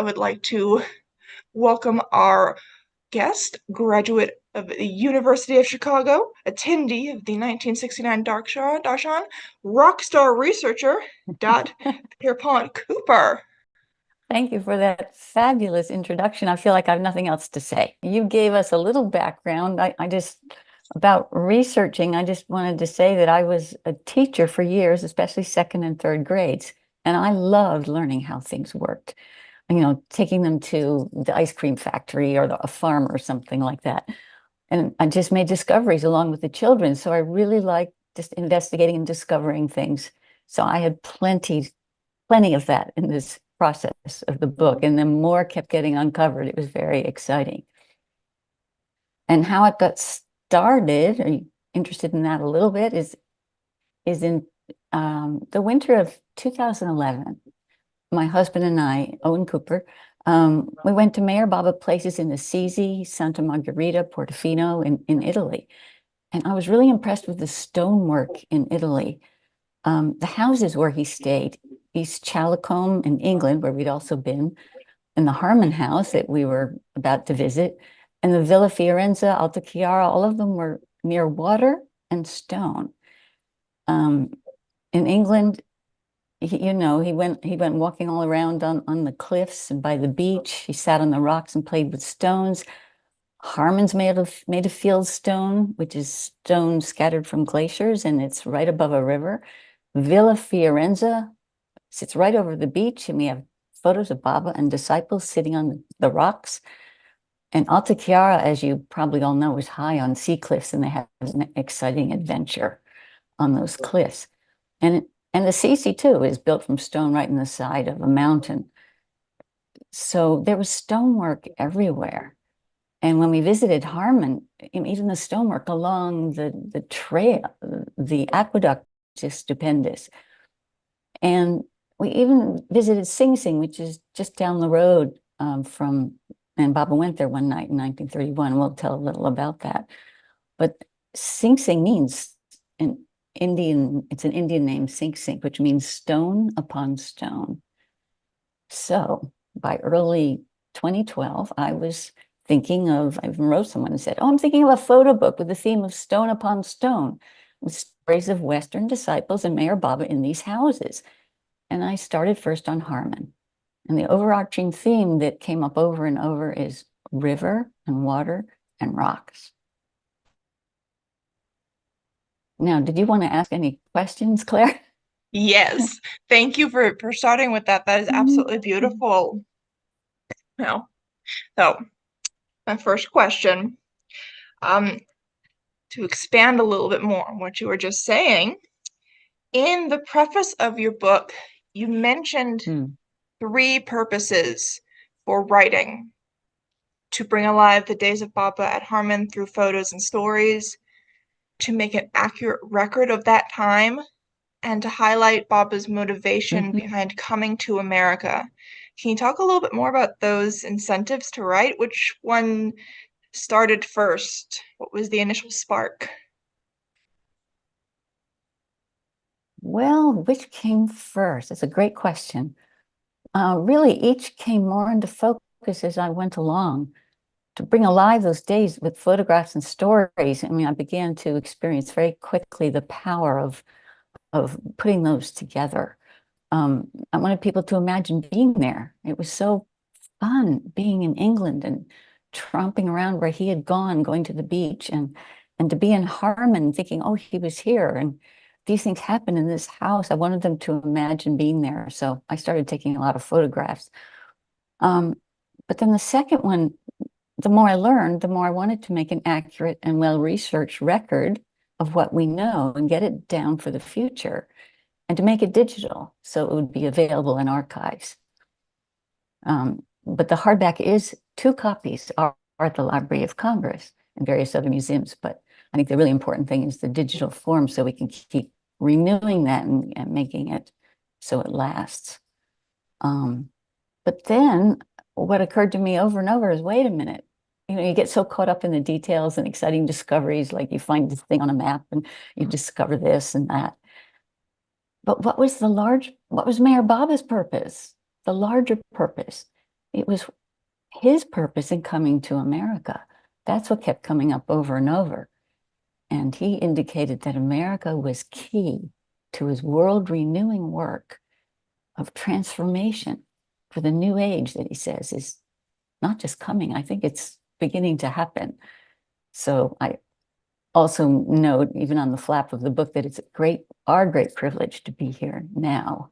I would like to welcome our guest, graduate of the University of Chicago, attendee of the 1969 Darshan, rock star researcher, Dot Pierpont Cooper. Thank you for that fabulous introduction. I feel like I have nothing else to say. You gave us a little background. About researching, I just wanted to say that I was a teacher for years, especially second and third grades. And I loved learning how things worked. Taking them to the ice cream factory or a farm or something like that. And I just made discoveries along with the children. So I really liked just investigating and discovering things. So I had plenty of that in this process of the book. And then more kept getting uncovered. It was very exciting. And how it got started, are you interested in that a little bit, is in the winter of 2011. My husband and I, Owen Cooper, we went to Mayor Baba places in Assisi, Santa Margherita, Portofino in Italy. And I was really impressed with the stonework in Italy. The houses where he stayed, East Chalicombe in England, where we'd also been, and the Harmon house that we were about to visit, and the Villa Fiorenza, Alta Chiara, all of them were near water and stone. In England, he went walking all around on the cliffs and by the beach. He sat on the rocks and played with stones. Harmon's made of field stone, which is stone scattered from glaciers, and it's right above a river. Villa Fiorenza sits right over the beach, and we have photos of Baba and disciples sitting on the rocks. And Alta Chiara, as you probably all know, is high on sea cliffs, and they have an exciting adventure on those cliffs. And the Assisi, too, is built from stone right in the side of a mountain. So there was stonework everywhere. And when we visited Harmon, even the stonework along the trail, the aqueduct, just stupendous. And we even visited Sing Sing, which is just down the road and Baba went there one night in 1931. We'll tell a little about that. But Sing Sing means it's an Indian name, Sing Sing, which means stone upon stone. So by early 2012, I even wrote someone and said, I'm thinking of a photo book with the theme of stone upon stone, with stories of Western disciples and Mayor Baba in these houses. And I started first on Harmon. And the overarching theme that came up over and over is river and water and rocks. Now, did you want to ask any questions, Claire? Yes, thank you for starting with that. That is absolutely beautiful. Now, so my first question, to expand a little bit more on what you were just saying, in the preface of your book, you mentioned three purposes for writing: to bring alive the days of Baba at Harmon through photos and stories, to make an accurate record of that time, and to highlight Baba's motivation behind coming to America. Can you talk a little bit more about those incentives to write? Which one started first? What was the initial spark? Well, which came first? That's a great question. Really, each came more into focus as I went along. To bring alive those days with photographs and stories, I began to experience very quickly the power of putting those together. I wanted people to imagine being there. It was so fun being in England and tromping around where he had gone, going to the beach, and to be in Harmon, thinking, oh, he was here, and these things happen in this house. I wanted them to imagine being there. So I started taking a lot of photographs. But then the second one, the more I learned, the more I wanted to make an accurate and well-researched record of what we know and get it down for the future, and to make it digital so it would be available in archives. But the hardback is 2 copies are at the Library of Congress and various other museums. But I think the really important thing is the digital form, so we can keep renewing that and making it so it lasts. But then what occurred to me over and over is, wait a minute, you get so caught up in the details and exciting discoveries, like you find this thing on a map and you discover this and that. But what was Mayor Baba's purpose? The larger purpose. it was his purpose in coming to America. That's what kept coming up over and over. And he indicated that America was key to his world renewing work of transformation for the new age that he says is not just coming, I think it's beginning to happen. So I also note, even on the flap of the book, that it's our great privilege to be here now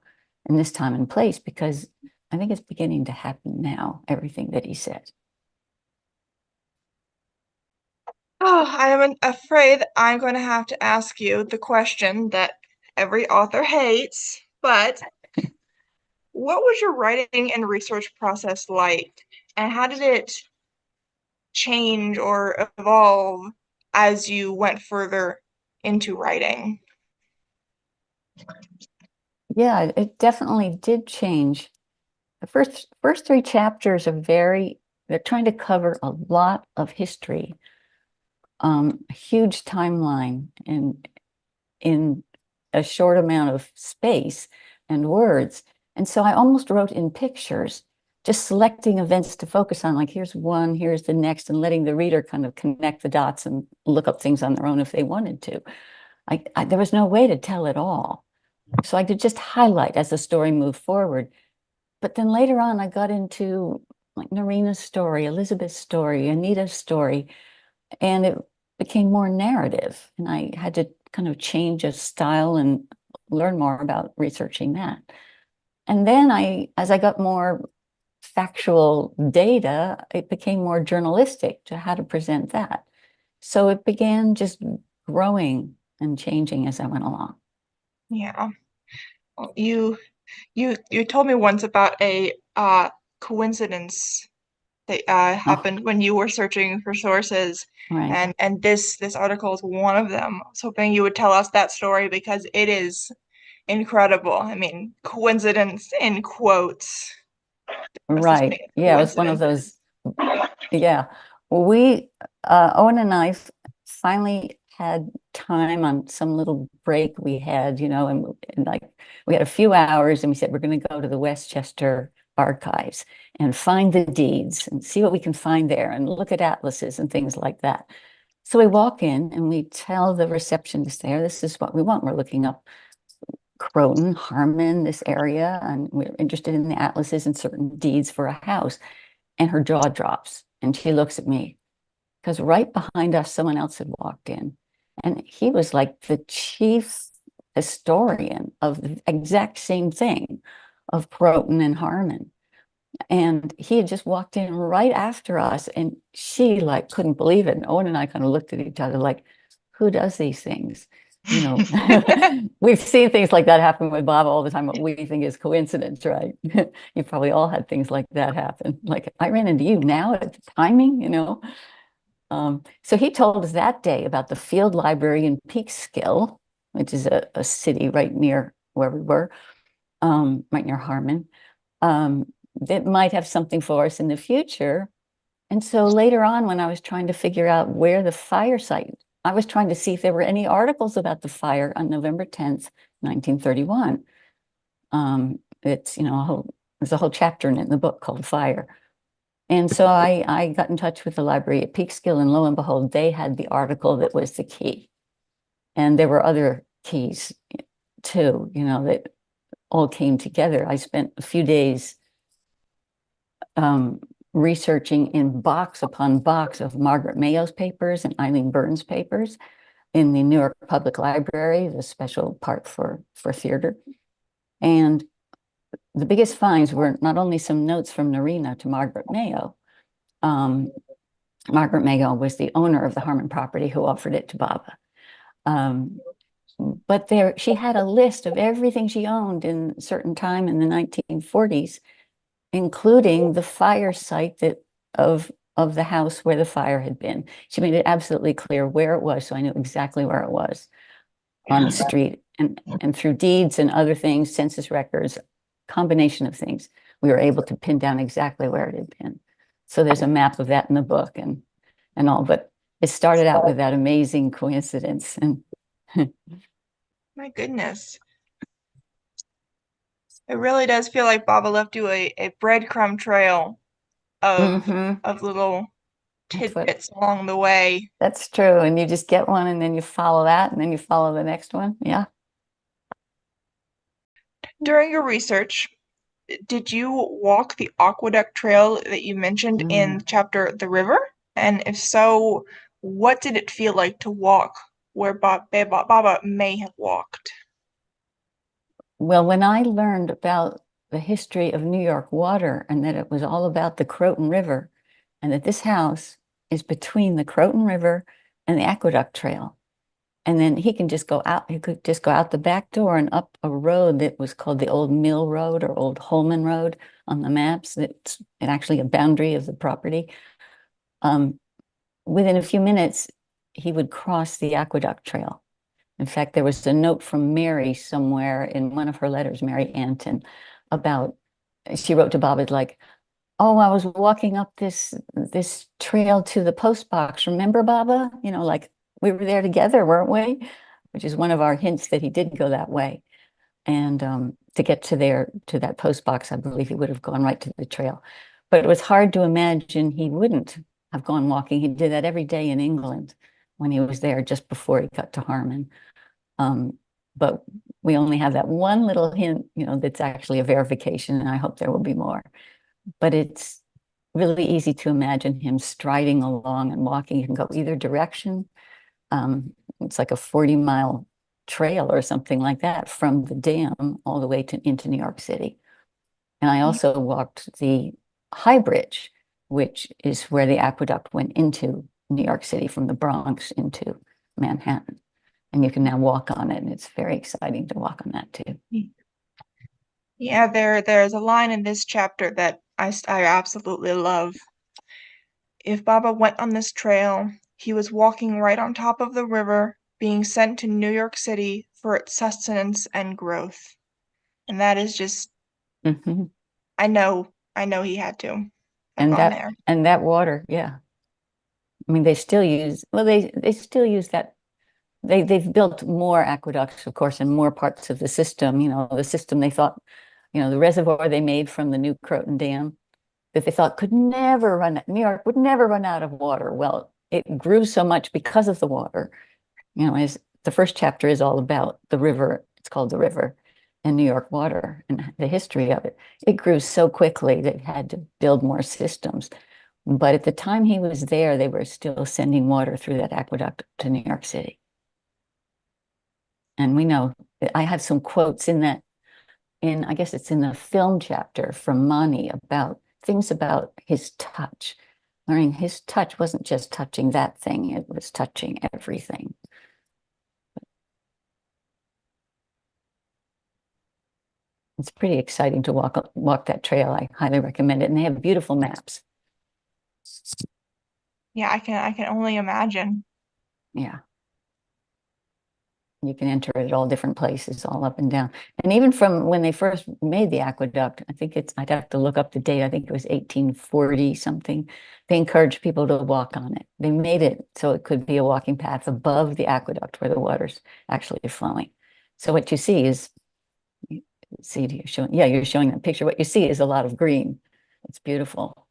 in this time and place, because I think it's beginning to happen now, everything that he said. Oh, I am afraid I'm going to have to ask you the question that every author hates, but what was your writing and research process like? And how did it change or evolve as you went further into writing? Yeah, it definitely did change. The first three chapters are they're trying to cover a lot of history, a huge timeline in a short amount of space and words. And so I almost wrote in pictures, just selecting events to focus on, like here's one, here's the next, and letting the reader kind of connect the dots and look up things on their own if they wanted to. There was no way to tell it all. So I could just highlight as the story moved forward. But then later on, I got into like Narina's story, Elizabeth's story, Anita's story, and it became more narrative. And I had to kind of change a style and learn more about researching that. And then as I got more factual data, it became more journalistic to how to present that. So it began just growing and changing as I went along. Yeah. Well, you told me once about a coincidence that Oh, happened when you were searching for sources, right. and this article is one of them. I was hoping you would tell us that story because it is incredible. I mean, coincidence in quotes. What's this Right. mean? Yeah, it was one of Coincidences. those. Yeah. Owen and I finally had time on some little break we had, and like we had a few hours and we said, we're going to go to the Westchester archives and find the deeds and see what we can find there and look at atlases and things like that. So we walk in and we tell the receptionist there, this is what we want. We're looking up Croton, Harmon, this area, and we're interested in the atlases and certain deeds for a house. And her jaw drops and she looks at me because right behind us, someone else had walked in. And he was like the chief historian of the exact same thing of Croton and Harmon. And he had just walked in right after us. And she like couldn't believe it. And Owen and I kind of looked at each other like, who does these things? You know, we've seen things like that happen with Bob all the time, what we think is coincidence, right? You probably all had things like that happen. Like I ran into you now at the timing. So he told us that day about the field library in Peekskill, which is a city right near where we were, right near Harmon, that might have something for us in the future. And so later on, when I was trying to figure out where the fire site, I was trying to see if there were any articles about the fire on November 10th, 1931. There's a whole chapter in the book called Fire. And so I got in touch with the library at Peekskill, and lo and behold, they had the article that was the key. And there were other keys too, that all came together. I spent a few days researching in box upon box of Margaret Mayo's papers and Eileen Burns' papers in the New York Public Library, the special part for theater. And the biggest finds were not only some notes from Narina to Margaret Mayo. Margaret Mayo was the owner of the Harmon property who offered it to Baba. But she had a list of everything she owned in a certain time in the 1940s, including the fire site of the house where the fire had been. She made it absolutely clear where it was, so I knew exactly where it was on the street. And through deeds and other things, census records, combination of things, we were able to pin down exactly where it had been. So there's a map of that in the book and all, but it started out with that amazing coincidence. And My goodness. It really does feel like Baba left you a breadcrumb trail of Mm-hmm. little That's what, tidbits along the way. that's true. And you just get one and then you follow that and then you follow the next one. Yeah. During your research, did you walk the aqueduct trail that you mentioned in Mm. chapter The River? And if so, what did it feel like to walk where Baba may have walked? Well, when I learned about the history of New York water and that it was all about the Croton River and that this house is between the Croton River and the Aqueduct Trail. And then he can just go out, he could just go out the back door and up a road that was called the Old Mill Road or Old Holman Road on the maps. It's actually a boundary of the property. Um, Within a few minutes, he would cross the Aqueduct Trail. In fact, there was a note from Mary somewhere in one of her letters, Mary Anton, about she wrote to Bob, it's like, oh, I was walking up this trail to the post box. Remember, Baba? You know, like we were there together, weren't we? Which is one of our hints that he did go that way. And to get to that post box, I believe he would have gone right to the trail. But it was hard to imagine he wouldn't have gone walking. He did that every day in England when he was there just before he got to Harmon. Um, but we only have that one little hint, you know, that's actually a verification, and I hope there will be more. But it's really easy to imagine him striding along and walking. You can go either direction. It's like a 40-mile trail or something like that from the dam all the way into New York City. And I also walked the High Bridge, which is where the aqueduct went into New York City from the Bronx into Manhattan. And you can now walk on it, and it's very exciting to walk on that too. Yeah, there's a line in this chapter that I absolutely love. If Baba went on this trail, he was walking right on top of the river, being sent to New York City for its sustenance and growth. And that is just, Mhm. I know he had to have And gone that there. and that water, yeah. I mean, they still use, well, they still use that. They've built more aqueducts, of course, in more parts of the system. You know, the system they thought, you know, the reservoir they made from the new Croton Dam that they thought could never run, New York would never run out of water. Well, it grew so much because of the water. You know, as the first chapter is all about the river, it's called the river and New York water and the history of it. It grew so quickly that it had to build more systems. But at the time he was there, they were still sending water through that aqueduct to New York City. And we know that I have some quotes in that, I guess it's in the film chapter from Mani about things about his touch. Learning his touch wasn't just touching that thing, it was touching everything. It's pretty exciting to walk that trail. I highly recommend it. And they have beautiful maps. Yeah, I can only imagine. Yeah. You can enter it at all different places, all up and down. And even from when they first made the aqueduct, I think I'd have to look up the date. I think it was 1840 something. They encouraged people to walk on it. They made it so it could be a walking path above the aqueduct where the water's actually flowing. So what you see is, you're showing, yeah, you're showing that picture. What you see is a lot of green. It's beautiful.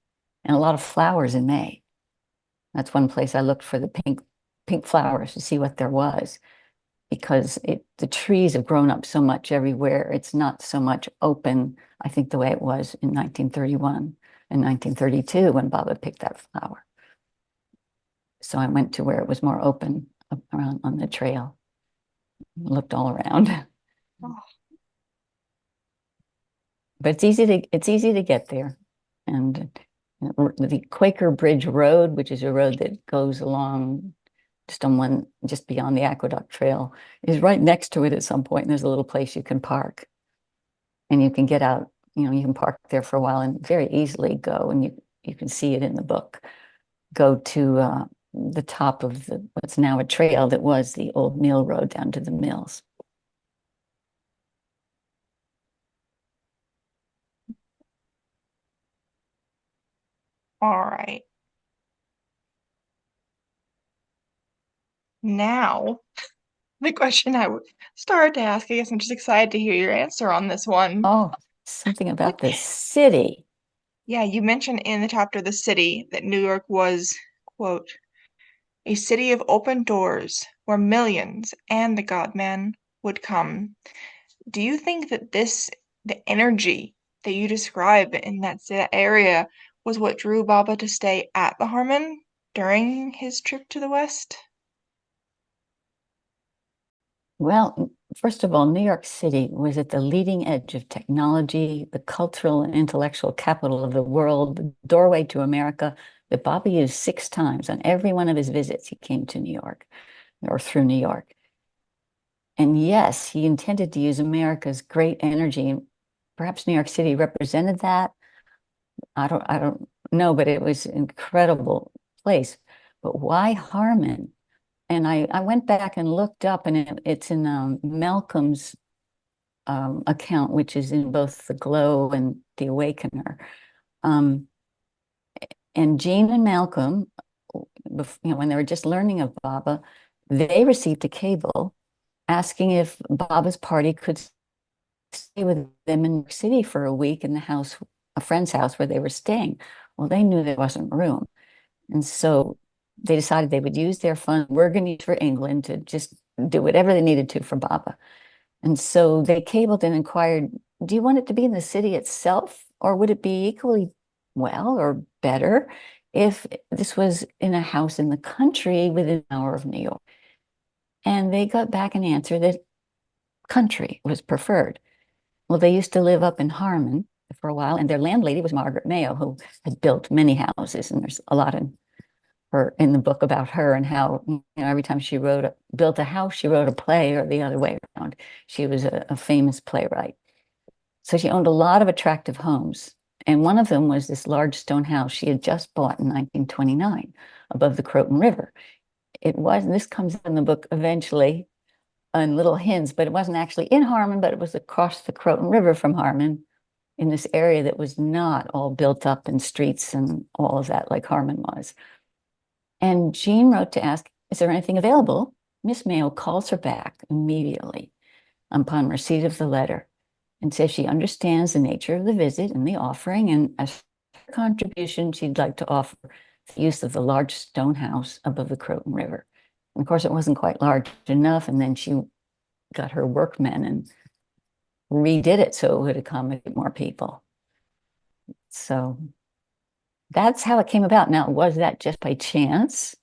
And a lot of flowers in May. That's one place I looked for the pink flowers to see what there was because the trees have grown up so much everywhere. It's not so much open, I think, the way it was in 1931 and 1932 when Baba picked that flower. So I went to where it was more open up around on the trail, looked all around. Oh, But it's easy to get there. And the Quaker Bridge Road, which is a road that goes along just beyond the Aqueduct Trail, is right next to it at some point. And there's a little place you can park, and you can get out. You know, you can park there for a while and very easily go, and you can see it in the book. Go to the top of what's now a trail that was the old mill road down to the mills. all right. Now, the question I would start to ask, I guess I'm just excited to hear your answer on this one. Oh, something about the city. Yeah, you mentioned in the chapter The City that New York was, quote, a city of open doors where millions and the God-man would come. Do you think that the energy that you describe in that area was what drew Baba to stay at the Harmon during his trip to the West? Well, first of all, New York City was at the leading edge of technology, the cultural and intellectual capital of the world, the doorway to America that Baba used 6 times on every one of his visits. He came to New York or through New York. And yes, he intended to use America's great energy. Perhaps New York City represented that. I don't know, but it was an incredible place. But why Harmon? And I went back and looked up, and it's in Malcolm's account, which is in both the Glow and the Awakener. Um, and Jean and Malcolm, when they were just learning of Baba, they received a cable asking if Baba's party could stay with them in New York City for a week in the house, a friend's house where they were staying. Well, they knew there wasn't room. And so they decided they would use their fund, organized for England, to just do whatever they needed to for Baba. And so they cabled and inquired, do you want it to be in the city itself, or would it be equally well or better if this was in a house in the country within an hour of New York? And they got back an answer that country was preferred. Well, they used to live up in Harmon for a while, and their landlady was Margaret Mayo, who had built many houses, and there's a lot in the book about her and how, every time she built a house, she wrote a play, or the other way around. She was a famous playwright. So she owned a lot of attractive homes. And one of them was this large stone house she had just bought in 1929 above the Croton River. This comes in the book eventually in little hints, but it wasn't actually in Harmon, but it was across the Croton River from Harmon in this area that was not all built up in streets and all of that like Harmon was. And Jean wrote to ask, is there anything available? Miss Mayo calls her back immediately upon receipt of the letter and says she understands the nature of the visit and the offering, and as a contribution, she'd like to offer the use of the large stone house above the Croton River. And of course, it wasn't quite large enough, and then she got her workmen and redid it so it would accommodate more people. So that's how it came about. Now, was that just by chance?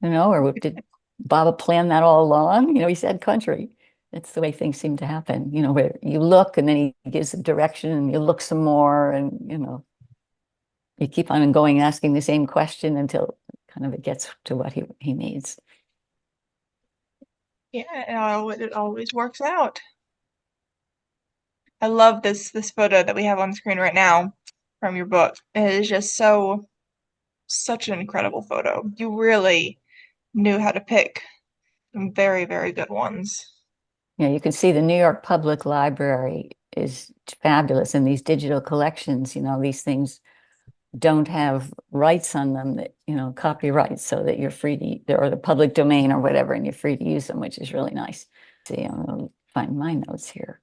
Or did Baba plan that all along? He said country. That's the way things seem to happen, where you look and then he gives the direction and you look some more and, you keep on going, asking the same question until kind of it gets to what he needs. Yeah, it always works out. I love this photo that we have on screen right now from your book. It is just such an incredible photo. You really knew how to pick some very, very good ones. Yeah, you can see the New York Public Library is fabulous in these digital collections. These things don't have rights on them, that, copyrights, so that you're free to, or the public domain or whatever, and you're free to use them, which is really nice. See, I'm going to find my notes here.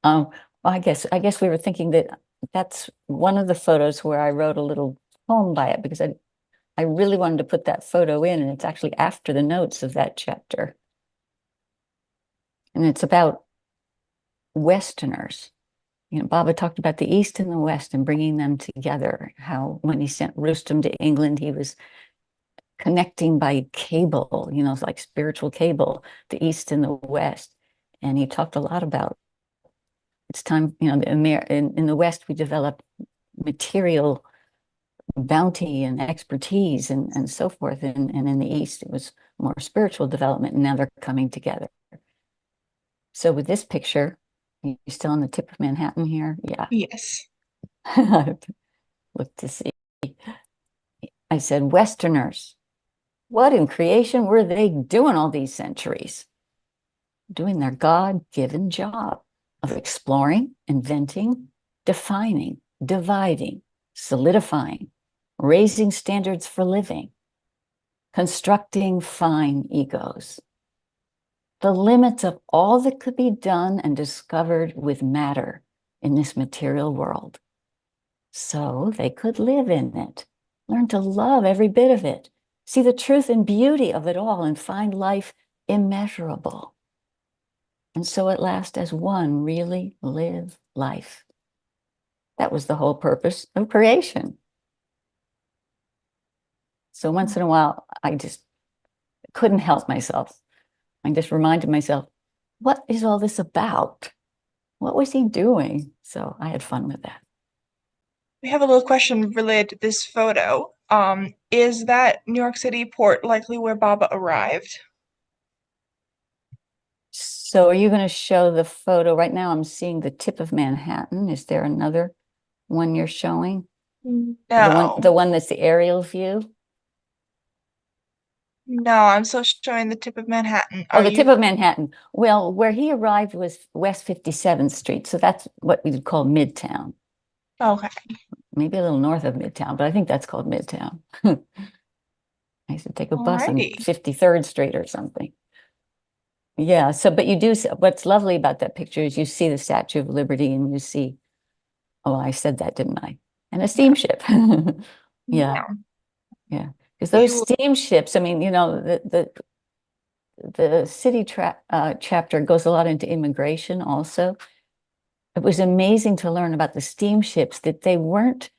Well, I guess we were thinking that that's one of the photos where I wrote a little poem by it, because I really wanted to put that photo in, and it's actually after the notes of that chapter. And it's about Westerners. Baba talked about the East and the West and bringing them together, how when he sent Rustem to England, he was connecting by cable, it's like spiritual cable, the East and the West. And he talked a lot about it's time, in the West, we developed material bounty and expertise and so forth. And in the East, it was more spiritual development, and now they're coming together. So with this picture, you still on the tip of Manhattan here? Yeah. Yes. Look to see. I said, Westerners, what in creation were they doing all these centuries? Doing their God-given job of exploring, inventing, defining, dividing, solidifying, raising standards for living, constructing fine egos. the limits of all that could be done and discovered with matter in this material world. So they could live in it, learn to love every bit of it, see the truth and beauty of it all, and find life immeasurable. And so at last, as one, really live life. That was the whole purpose of creation. So once in a while, I just couldn't help myself. I just reminded myself, what is all this about? What was he doing? So I had fun with that. We have a little question related to this photo. Is that New York City port likely where Baba arrived? So are you going to show the photo? Right now I'm seeing the tip of Manhattan. Is there another one you're showing? No. The one that's the aerial view? No, I'm still showing the tip of Manhattan. Oh, the tip of Manhattan. Well, where he arrived was West 57th Street. So that's what we would call Midtown. Okay. Maybe a little north of Midtown, but I think that's called Midtown. I used to take a bus on Alrighty. 53rd Street or something. Yeah, so, but you do, what's lovely about that picture is you see the Statue of Liberty and you see, oh, I said that, didn't I? And a steamship. Yeah, yeah. Because those steamships, I mean, you know, the city chapter goes a lot into immigration also. It was amazing to learn about the steamships, that they weren't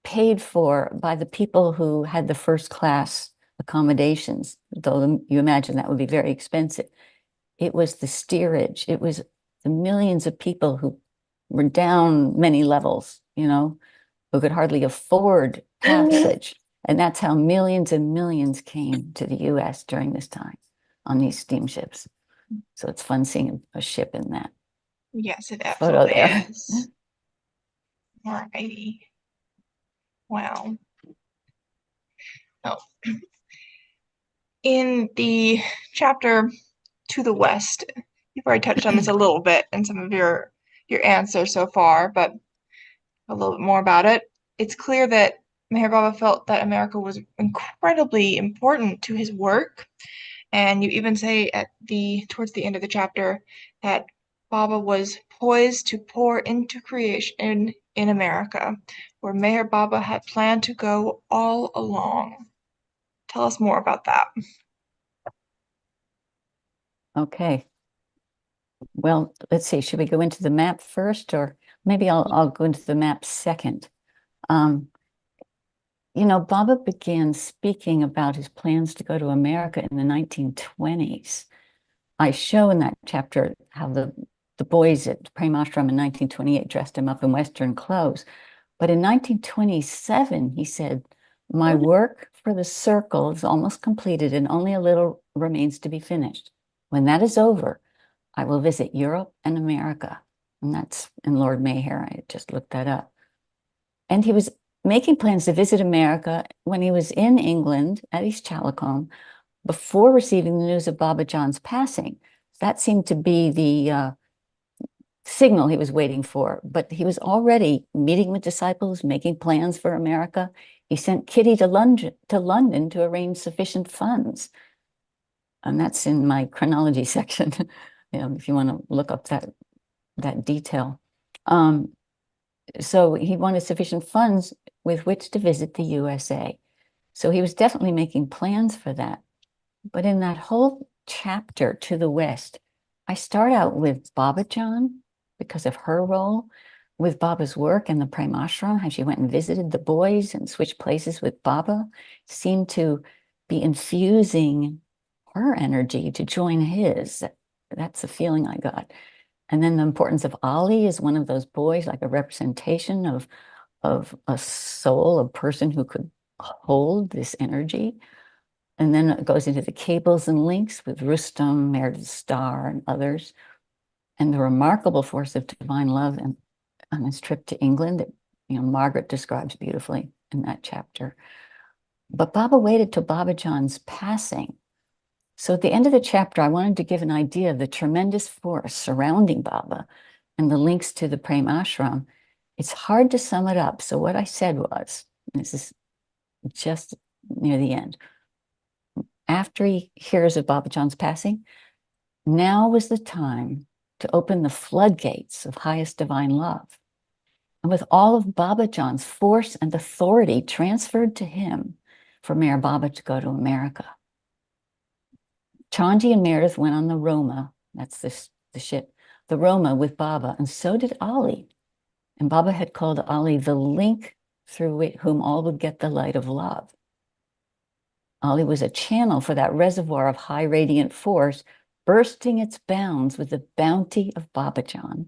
paid for by the people who had the first class accommodations, though you imagine that would be very expensive. It was the steerage. It was the millions of people who were down many levels, you know, who could hardly afford passage. And that's how millions and millions came to the US during this time on these steamships. So it's fun seeing a ship in that. Yes, it Photo absolutely there. is. Alrighty. Wow. Oh. In the chapter to the west, you've already touched on this a little bit in some of your answers so far, but a little bit more about it. It's clear that Meher Baba felt that America was incredibly important to his work, and you even say towards the end of the chapter that Baba was poised to pour into creation in America, where Meher Baba had planned to go all along. Tell us more about that. Okay. Well, let's see. Should we go into the map first, or maybe I'll go into the map second? You know, Baba began speaking about his plans to go to America in the 1920s. I show in that chapter how the boys at Prem Ashram in 1928 dressed him up in Western clothes. But in 1927, he said, my work for the circle is almost completed and only a little remains to be finished. When that is over, I will visit Europe and America. And that's in Lord Mayher. I just looked that up. And he was making plans to visit America when he was in England at East Chalicombe before receiving the news of Baba John's passing. That seemed to be the signal he was waiting for, but he was already meeting with disciples, making plans for America. He sent Kitty to London to arrange sufficient funds. And that's in my chronology section, you know, if you want to look up that detail. So he wanted sufficient funds with which to visit the USA. So he was definitely making plans for that. But in that whole chapter to the west, I start out with Baba John because of her role with Baba's work in the Prem Ashram, how she went and visited the boys and switched places with Baba, seemed to be infusing her energy to join his. That's the feeling I got. And then the importance of Ali as one of those boys, like a representation of a soul, a person who could hold this energy. And then it goes into the cables and links with Rustam, Meredith Starr, and others, and the remarkable force of divine love and on his trip to England that, you know, Margaret describes beautifully in that chapter. But Baba waited till Baba John's passing. So at the end of the chapter, I wanted to give an idea of the tremendous force surrounding Baba and the links to the Prem Ashram. It's hard to sum it up. So what I said was, this is just near the end, after he hears of Baba John's passing, Now was the time to open the floodgates of highest divine love. And with all of Baba Jan's force and authority transferred to him for Mayor Baba to go to America. Chanji and Meredith went on the Roma, that's the ship, the Roma with Baba, and so did Ali. And Baba had called Ali the link through whom all would get the light of love. Ali was a channel for that reservoir of high radiant force, bursting its bounds with the bounty of Babajan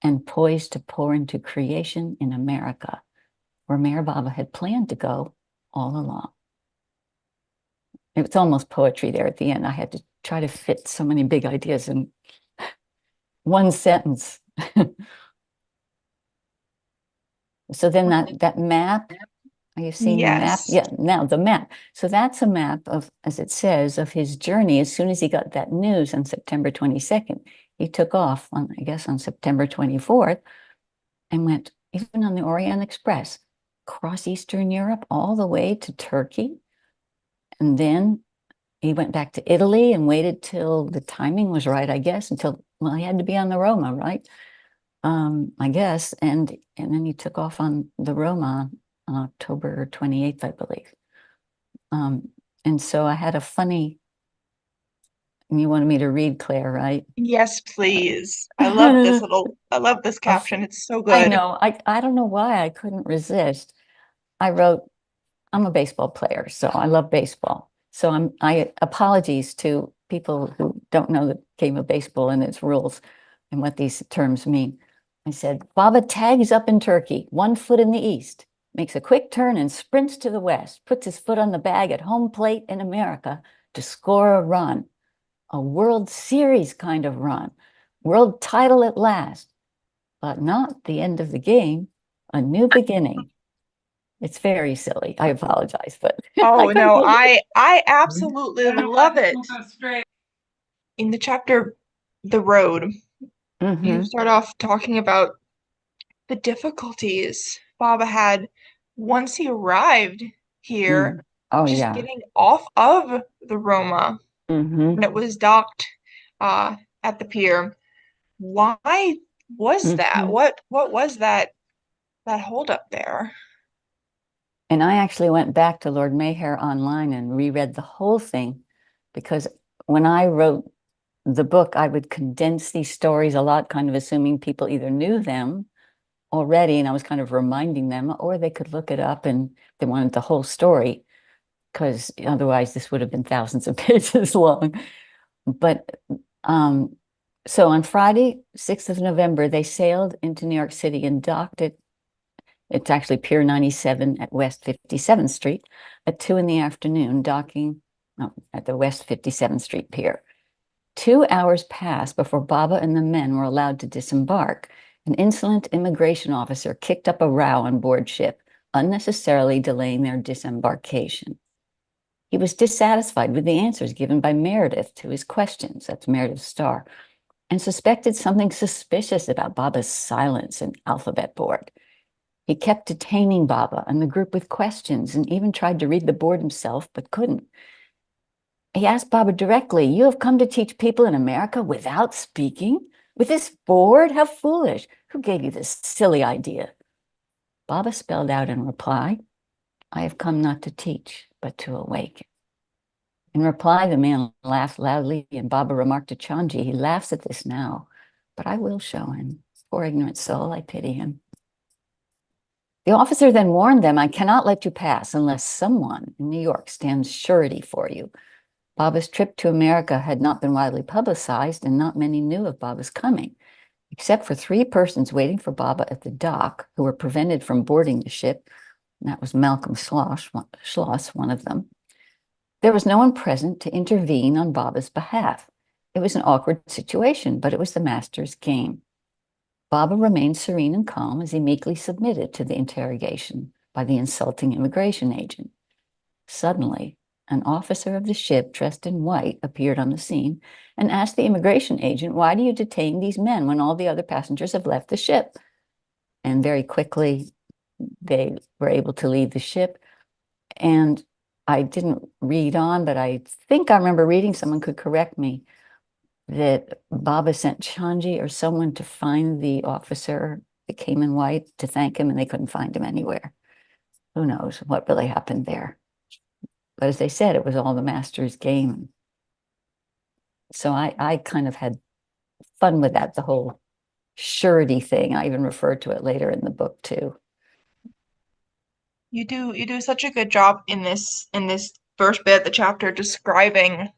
and poised to pour into creation in America, where Mayor Baba had planned to go all along. It's almost poetry there at the end. I had to try to fit so many big ideas in one sentence. So then that map, are you seeing the map? Yes. Yeah, now the map. So that's a map of, as it says, of his journey. As soon as he got that news on September 22nd, he took off on, I guess, on September 24th and went even on the Orient Express, across Eastern Europe, all the way to Turkey. And then he went back to Italy and waited till the timing was right, I guess, until, well, he had to be on the Roma, right? I guess. And then he took off on the Roma on October 28th, I believe. And so I had a funny, you wanted me to read, Claire, right? Yes, please. I love this caption. It's so I good. know. I don't know why I couldn't resist. I wrote, I'm a baseball player, so I love baseball. So I apologies to people who don't know the game of baseball and its rules and what these terms mean. I said, Baba tags up in Turkey, 1 foot in the east, makes a quick turn and sprints to the west, puts his foot on the bag at home plate in America to score a run, a World Series kind of run, world title at last, but not the end of the game, a new beginning. It's very silly. I apologize, but Oh I couldn't no, believe it. I absolutely love it. In the chapter The Road, you Mm-hmm. start off talking about the difficulties Baba had once he arrived here, Mm. Oh, just yeah. getting off of the Roma Mm-hmm. when it was docked at the pier. Why was that? Mm-hmm. What was that holdup there? And I actually went back to Lord Mayher online and reread the whole thing because when I wrote the book, I would condense these stories a lot, kind of assuming people either knew them already and I was kind of reminding them, or they could look it up and they wanted the whole story, because otherwise this would have been thousands of pages long. But so on Friday, 6th of November, they sailed into New York City and docked at, it's actually Pier 97 at West 57th Street at 2 in the afternoon, docking at the West 57th Street Pier. 2 hours passed before Baba and the men were allowed to disembark. An insolent immigration officer kicked up a row on board ship, unnecessarily delaying their disembarkation. He was dissatisfied with the answers given by Meredith to his questions, that's Meredith Starr, and suspected something suspicious about Baba's silence and alphabet board. He kept detaining Baba and the group with questions and even tried to read the board himself, but couldn't. He asked Baba directly, "You have come to teach people in America without speaking? With this board? How foolish. Who gave you this silly idea?" Baba spelled out in reply, "I have come not to teach, but to awaken." In reply, the man laughed loudly, and Baba remarked to Chanji, "He laughs at this now, but I will show him. Poor ignorant soul, I pity him." The officer then warned them, "I cannot let you pass unless someone in New York stands surety for you." Baba's trip to America had not been widely publicized, and not many knew of Baba's coming, except for 3 persons waiting for Baba at the dock who were prevented from boarding the ship. And that was Malcolm Schloss, one of them. There was no one present to intervene on Baba's behalf. It was an awkward situation, but it was the master's game. Baba remained serene and calm as he meekly submitted to the interrogation by the insulting immigration agent. Suddenly, an officer of the ship dressed in white appeared on the scene and asked the immigration agent, "Why do you detain these men when all the other passengers have left the ship?" And very quickly, they were able to leave the ship. And I didn't read on, but I think I remember reading, someone could correct me, that Baba sent Chanji or someone to find the officer that came in white to thank him, and they couldn't find him anywhere. Who knows what really happened there? But as they said, it was all the master's game. So I kind of had fun with that, the whole surety thing. I even referred to it later in the book too. You do such a good job in this first bit of the chapter describing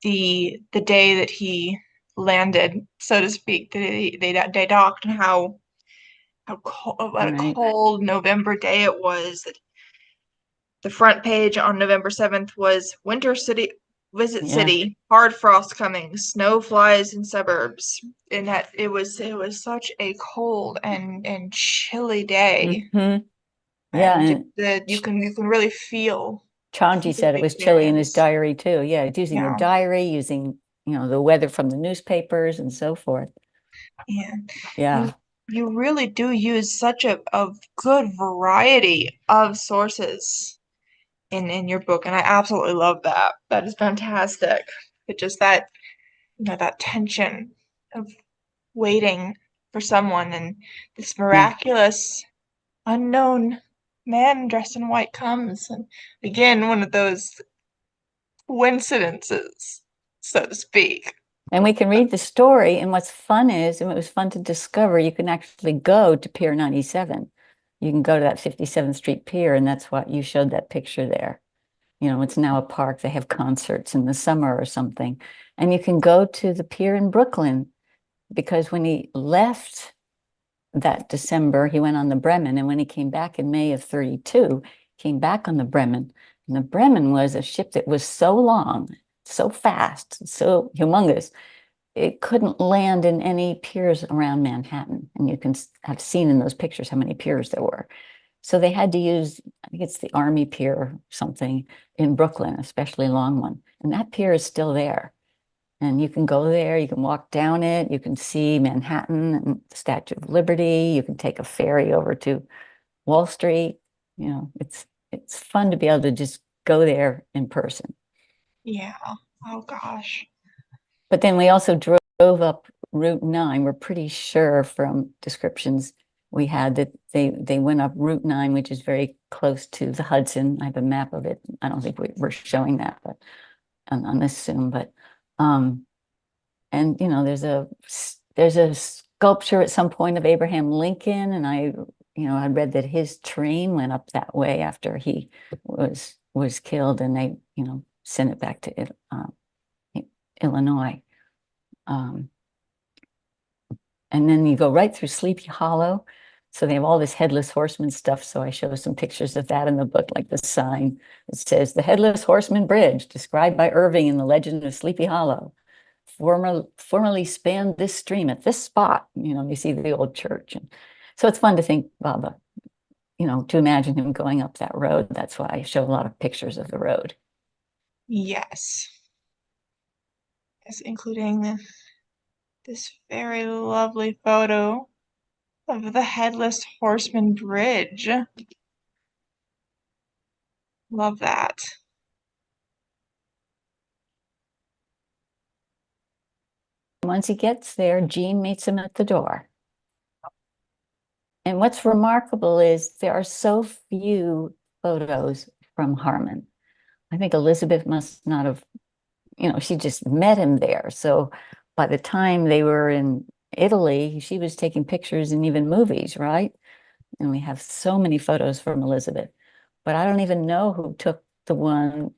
the day that he landed, so to speak. They docked, and how cold, what a Right. cold November day it was. The front page on November 7th was Winter City, Visit Yeah. City, hard frost coming, snow flies in suburbs. And that it was such a cold and chilly day. Hmm. Yeah. And And you can really feel Chanji the said it was chilly in his experience. diary too. Yeah, it's using a Yeah. diary, using, the weather from the newspapers and so forth. Yeah. You Yeah. you really do use such a good variety of sources in your book, and I absolutely love that. That is fantastic. It just that tension of waiting for someone, and this Yeah. miraculous unknown man dressed in white comes, and again one of those coincidences, so to speak. And we can read the story. And what's fun is, and it was fun to discover, you can actually go to Pier 97. You can go to that 57th Street Pier, and that's what you showed that picture there. It's now a park. They have concerts in the summer or something. And you can go to the pier in Brooklyn because when he left that December, he went on the Bremen. And when he came back in May of 32, came back on the Bremen. And the Bremen was a ship that was so long, so fast, so humongous, it couldn't land in any piers around Manhattan. And you can have seen in those pictures how many piers there were. So they had to use, I think it's the Army Pier or something in Brooklyn, especially long one. And that pier is still there. And you can go there, you can walk down it, you can see Manhattan and the Statue of Liberty, you can take a ferry over to Wall Street. It's fun to be able to just go there in person. Yeah. Oh gosh. But then we also drove up Route 9. We're pretty sure from descriptions we had that they went up Route 9, which is very close to the Hudson. I have a map of it. I don't think we're showing that, but on this Zoom. But and there's a sculpture at some point of Abraham Lincoln, and I read that his train went up that way after he was killed, and they sent it back to Illinois. Um, and then you go right through Sleepy Hollow. So they have all this headless horseman stuff. So I show some pictures of that in the book, like the sign. It says the Headless Horseman Bridge, described by Irving in the Legend of Sleepy Hollow, formerly spanned this stream at this spot. You see the old church. And so it's fun to think, Baba, to imagine him going up that road. That's why I show a lot of pictures of the road. Yes. Yes, including this very lovely photo of the Headless Horseman Bridge. Love that. Once he gets there, Jean meets him at the door. And what's remarkable is there are so few photos from Harmon. I think Elizabeth must not have, she just met him there. So by the time they were in Italy, she was taking pictures and even movies, right? And we have so many photos from Elizabeth. But I don't even know who took the one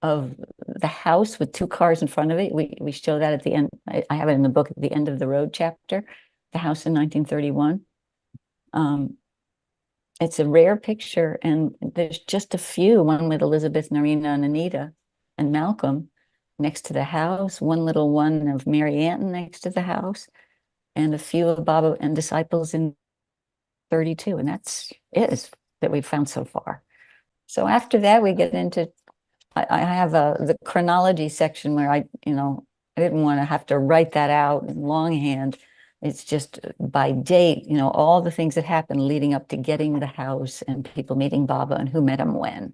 of the house with two cars in front of it. We show that at the end. I have it in the book at the end of the road chapter, the house in 1931. It's a rare picture, and there's just a few, one with Elizabeth, Narina, and Anita, and Malcolm next to the house, one little one of Mary Anton next to the house, and a few of Baba and disciples in 32, and that's it that we've found so far. So after that, we get into, I have the chronology section where I didn't want to have to write that out in longhand. It's just by date, all the things that happened leading up to getting the house and people meeting Baba and who met him when.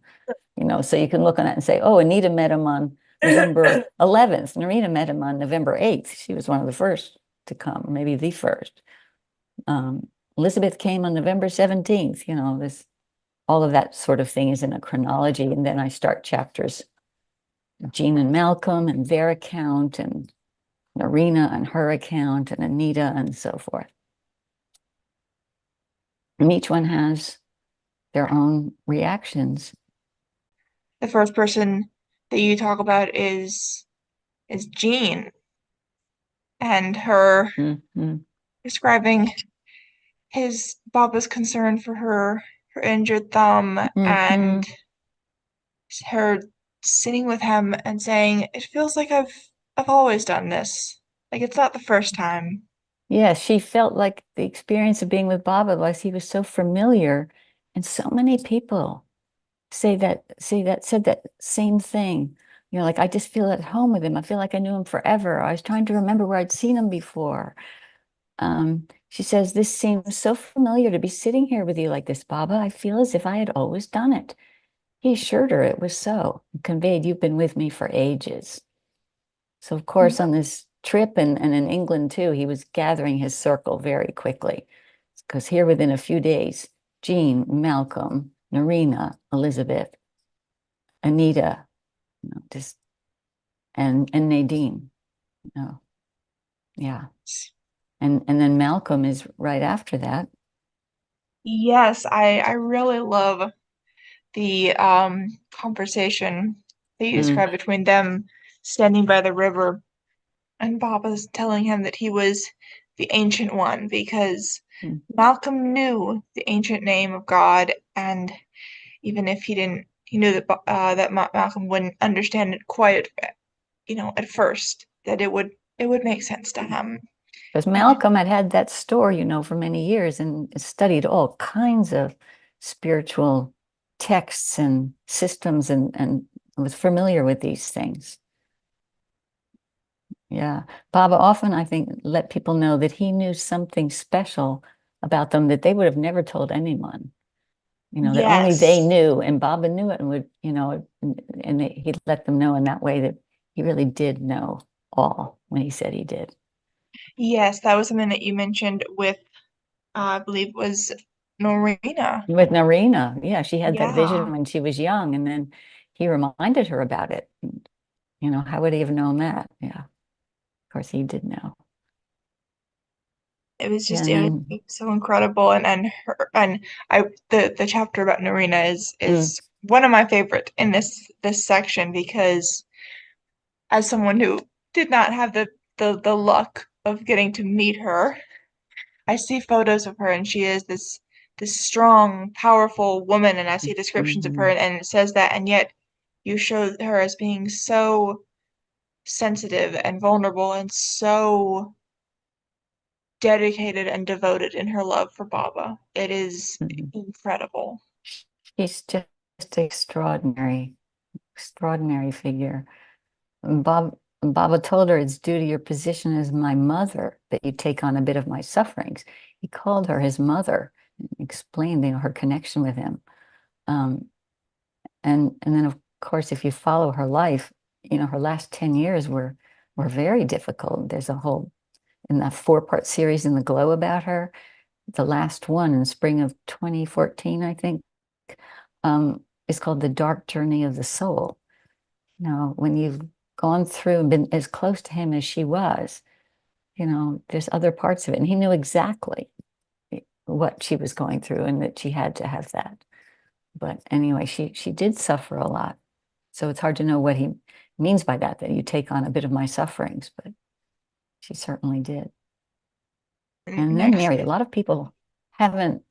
So you can look on it and say, oh, Anita met him on November 11th. Narina met him on November 8th. She was one of the first to come, maybe the first. Elizabeth came on November 17th. This all of that sort of thing is in a chronology. And then I start chapters, Jean and Malcolm and their account, and Narina and her account, and Anita and so forth. And each one has their own reactions. The first person that you talk about is Jean, and her describing Baba's concern for her injured thumb, and her sitting with him and saying, "It feels like I've always done this. Like it's not the first time." Yeah, she felt like the experience of being with Baba was he was so familiar, and so many people said that same thing. Like I just feel at home with him. I feel like I knew him forever. I was trying to remember where I'd seen him before. She says, "This seems so familiar to be sitting here with you like this, Baba. I feel as if I had always done it." He assured her it was so, and conveyed, "You've been with me for ages." So, of course, on this trip and in England too, he was gathering his circle very quickly. Because here within a few days, Jean, Malcolm, Narina, Elizabeth, Anita, just and Nadine. Yeah. And then Malcolm is right after that. Yes, I really love the conversation that you described between them standing by the river, and Baba's telling him that he was the Ancient One, because Malcolm knew the ancient name of God, and even if he didn't, he knew that Malcolm wouldn't understand it quite, at first, that it would make sense to him. Because Malcolm had that store, for many years and studied all kinds of spiritual texts and systems and was familiar with these things. Yeah. Baba often, I think, let people know that he knew something special about them that they would have never told anyone, that only they Yes. knew, and Baba knew it and would, and he'd let them know in that way that he really did know all when he said he did. Yes, that was something that you mentioned with, I believe it was Norina. With Narina, yeah, she had that Yeah. vision when she was young, and then he reminded her about it. How would he have known that? Yeah, of course he did know. It was Yeah, just and it then was so incredible, and the chapter about Norina is one of my favorite in this section, because as someone who did not have the luck of getting to meet her, I see photos of her, and she is this strong, powerful woman, and I see descriptions of her, and it says that, and yet you show her as being so sensitive and vulnerable and so dedicated and devoted in her love for Baba. It is incredible. she's just extraordinary, extraordinary figure. Baba told her, "It's due to your position as my mother that you take on a bit of my sufferings." He called her his mother, explained, her connection with him. Um, and then of course, if you follow her life, her last 10 years were very difficult. There's a whole in that 4-part series in the Glow about her. The last one in spring of 2014, I think, is called The Dark Journey of the Soul. When you've gone through and been as close to him as she was, there's other parts of it. And he knew exactly what she was going through and that she had to have that. But anyway, she did suffer a lot. So it's hard to know what he means by that you take on a bit of my sufferings, but she certainly did. And then Next, Mary, a lot of people haven't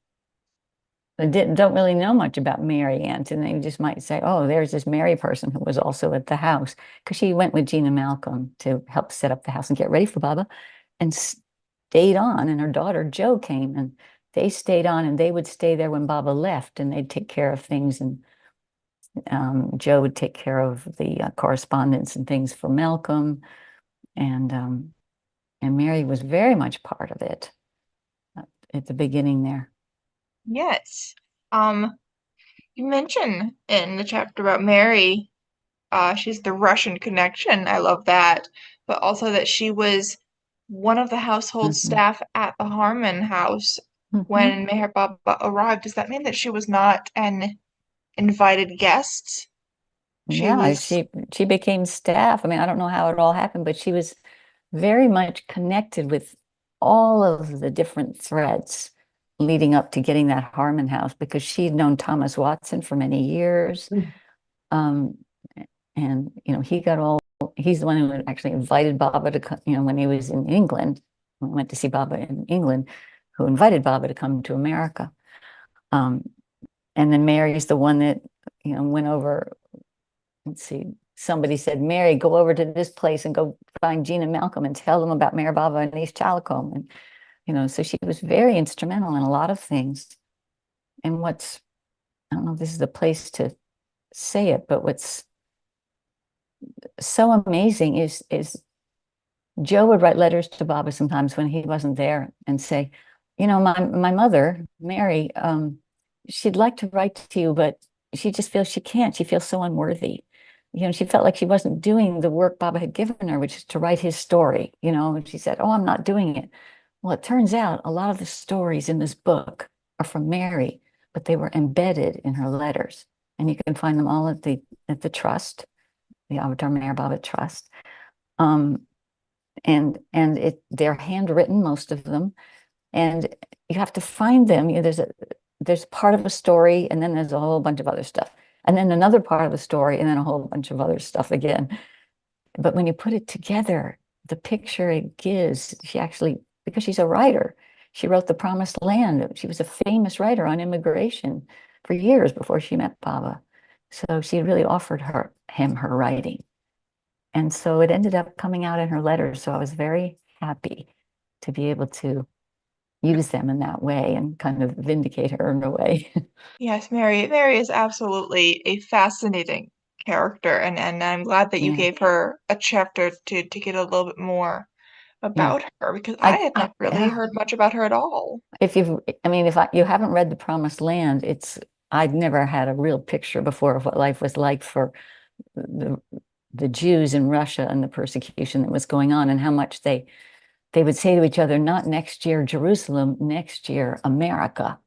don't really know much about Mary Ann, and they just might say, "Oh, there's this Mary person who was also at the house," because she went with Gina Malcolm to help set up the house and get ready for Baba, and stayed on. And her daughter Jo came, and they stayed on, and they would stay there when Baba left, and they'd take care of things, and Jo would take care of the correspondence and things for Malcolm, and Mary was very much part of it at the beginning there. yes. You mention in the chapter about Mary she's the Russian connection. I love that. But also that she was one of the household Mhm. staff at the Harmon house Mhm. when Meher Baba arrived. Does that mean that she was not an invited guest? She Yeah, was, she became staff. I mean, I don't know how it all happened, but she was very much connected with all of the different threads leading up to getting that Harmon house because she'd known Thomas Watson for many years. Um, and he's the one who actually invited Baba to come, when he was in England, when we went to see Baba in England, who invited Baba to come to America. Um, and then Mary's the one that, went over. Let's see, somebody said, Mary, go over to this place and go find Gene and Malcolm and tell them about Mayor Baba and East Chalicombe. And, so she was very instrumental in a lot of things. And I don't know if this is the place to say it, but what's so amazing is Joe would write letters to Baba sometimes when he wasn't there and say, my mother, Mary, she'd like to write to you, but she just feels she can't. She feels so unworthy. She felt like she wasn't doing the work Baba had given her, which is to write his story, and she said, oh, I'm not doing it. Well, it turns out a lot of the stories in this book are from Mary, but they were embedded in her letters. And you can find them all at the trust, the Avatar Mayor Baba Trust. Um, and they're handwritten, most of them, and you have to find them. There's part of a story, and then there's a whole bunch of other stuff, and then another part of the story, and then a whole bunch of other stuff again. But when you put it together, the picture it gives, she actually, because she's a writer, she wrote The Promised Land. She was a famous writer on immigration for years before she met Baba. So she really offered him her writing. And so it ended up coming out in her letters. So I was very happy to be able to use them in that way and kind of vindicate her in a way. yes, Mary is absolutely a fascinating character, and I'm glad that you Yeah, gave her a chapter to get a little bit more yeah. about her because I had not really Yeah. heard much about her at all. If you haven't read The Promised Land, I'd never had a real picture before of what life was like for the the Jews in Russia and the persecution that was going on and how much they would say to each other, not next year, Jerusalem, next year, America.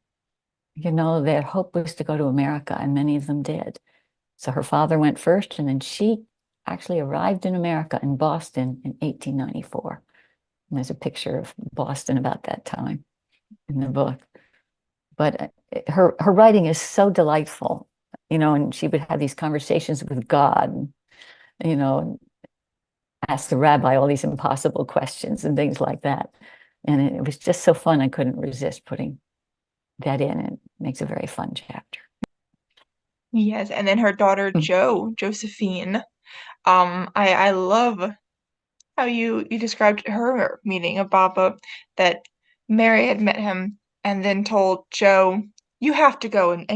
Their hope was to go to America, and many of them did. So her father went first, and then she actually arrived in America in Boston in 1894. And there's a picture of Boston about that time in the book. But her writing is so delightful, and she would have these conversations with God, you know, ask the rabbi all these impossible questions and things like that. And it was just so fun. I couldn't resist putting that in. It makes a very fun chapter. Yes, and then her daughter Mm. Josephine. I love how you described her meeting of Baba, that Mary had met him and then told Joe, you have to go and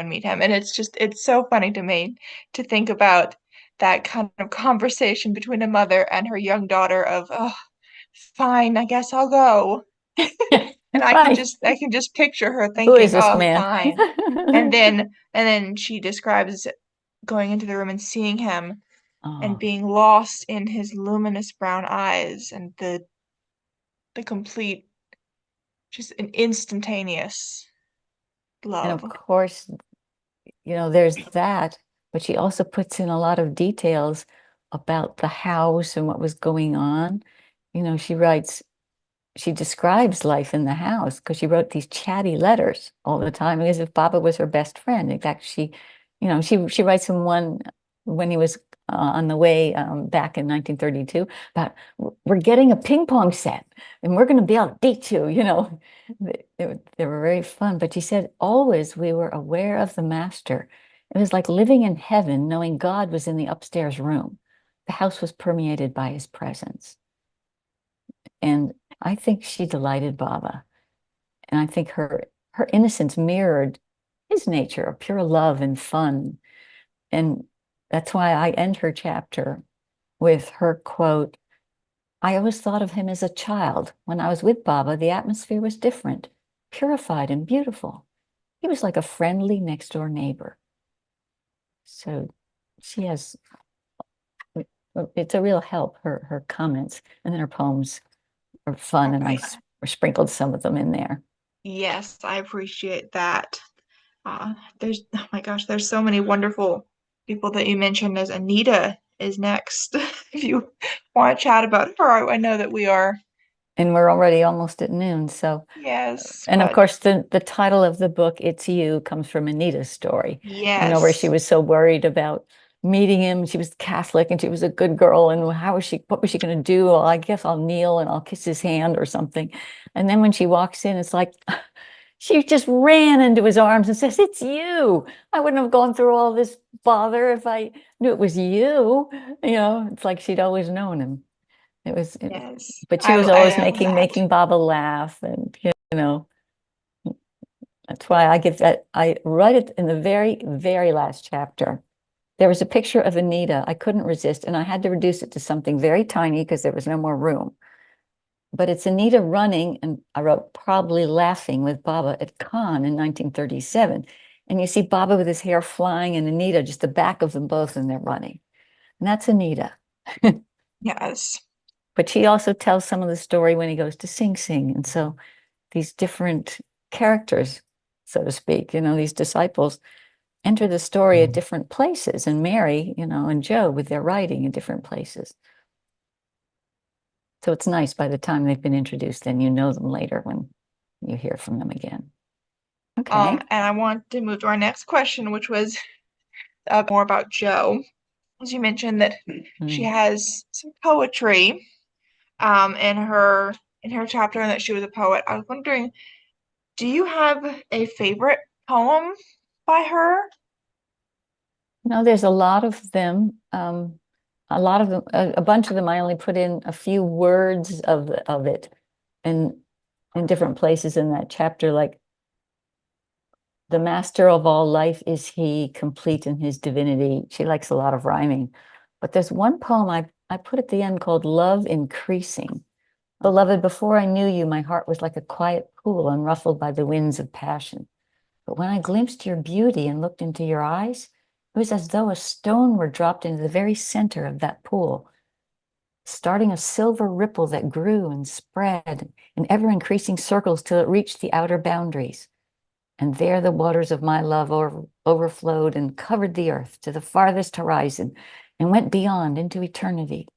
meet him. And it's so funny to me to think about that kind of conversation between a mother and her young daughter of, oh, fine, I guess I'll go. And Right. I can just picture her Who is thinking, this oh, man? fine. And then she describes going into the room and seeing him and Oh, being lost in his luminous brown eyes and the complete, just an instantaneous and love. of course, there's that, but she also puts in a lot of details about the house and what was going on. She writes, she describes life in the house because she wrote these chatty letters all the time as if Baba was her best friend. In fact, she writes him one when he was on the way back in 1932 about we're getting a ping pong set and we're going to be able to beat you. They were very fun. But she said always we were aware of the master. It was like living in heaven, knowing God was in the upstairs room. The house was permeated by his presence. And I think she delighted Baba. And I think her innocence mirrored his nature of pure love and fun. And that's why I end her chapter with her quote, I always thought of him as a child. When I was with Baba, the atmosphere was different, purified and beautiful. He was like a friendly next door neighbor. So she has It's a real help, her comments. And then her poems are fun, and I Okay. sprinkled some of them in there. Yes, I appreciate that. There's, oh my gosh, there's so many wonderful people that you mentioned. As Anita is next. If you want to chat about her, I know that we are. And we're already almost at noon. So, Yes, and of but course, the title of the book, It's You, comes from Anita's story, where she yes, was so worried about meeting him. She was Catholic and she was a good girl. And what was she going to do? Well, I guess I'll kneel and I'll kiss his hand or something. And then when she walks in, it's like, she just ran into his arms and says, "It's you. I wouldn't have gone through all this bother if I knew it was you." It's like she'd always known him. yes, But she I was I always love that. making Baba laugh, and that's why I write it in the very, very last chapter. There was a picture of Anita. I couldn't resist, and I had to reduce it to something very tiny because there was no more room. But it's Anita running, and I wrote probably laughing with Baba at Cannes in 1937. And you see Baba with his hair flying and Anita, just the back of them both, and they're running. And that's Anita. Yes. But she also tells some of the story when he goes to Sing Sing. And so these different characters, so to speak, these disciples enter the story at different places, and Mary, and Joe with their writing in different places. So it's nice by the time they've been introduced, then you know them later when you hear from them again. Okay. And I want to move to our next question, which was more about Joe. As you mentioned that she Mm. has some poetry in her chapter and that she was a poet. I was wondering, do you have a favorite poem by her? There's a lot of them. A bunch of them, I only put in a few words of it, and in different places in that chapter, like the master of all life is he, complete in his divinity. She likes a lot of rhyming. But there's one poem I put at the end called Love Increasing. Beloved, before I knew you, my heart was like a quiet pool unruffled by the winds of passion. But when I glimpsed your beauty and looked into your eyes, it was as though a stone were dropped into the very center of that pool, starting a silver ripple that grew and spread in ever increasing circles till it reached the outer boundaries. And there the waters of my love overflowed and covered the earth to the farthest horizon and went beyond into eternity.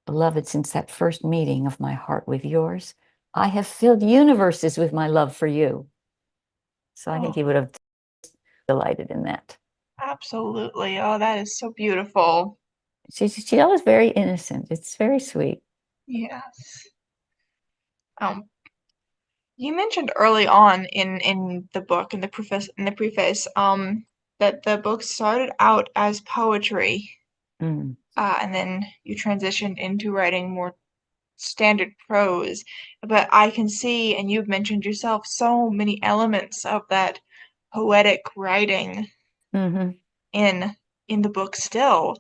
Beloved, since that first meeting of my heart with yours, I have filled universes with my love for you. So I think Oh, he would have delighted in that. absolutely. Oh, that is so beautiful. She always very innocent. It's very sweet. Yes. Um, you mentioned early on in the book in the preface that the book started out as poetry, Mm. and then you transitioned into writing more standard prose. But I can see, and you've mentioned yourself, so many elements of that poetic writing Hmm. in in the book still.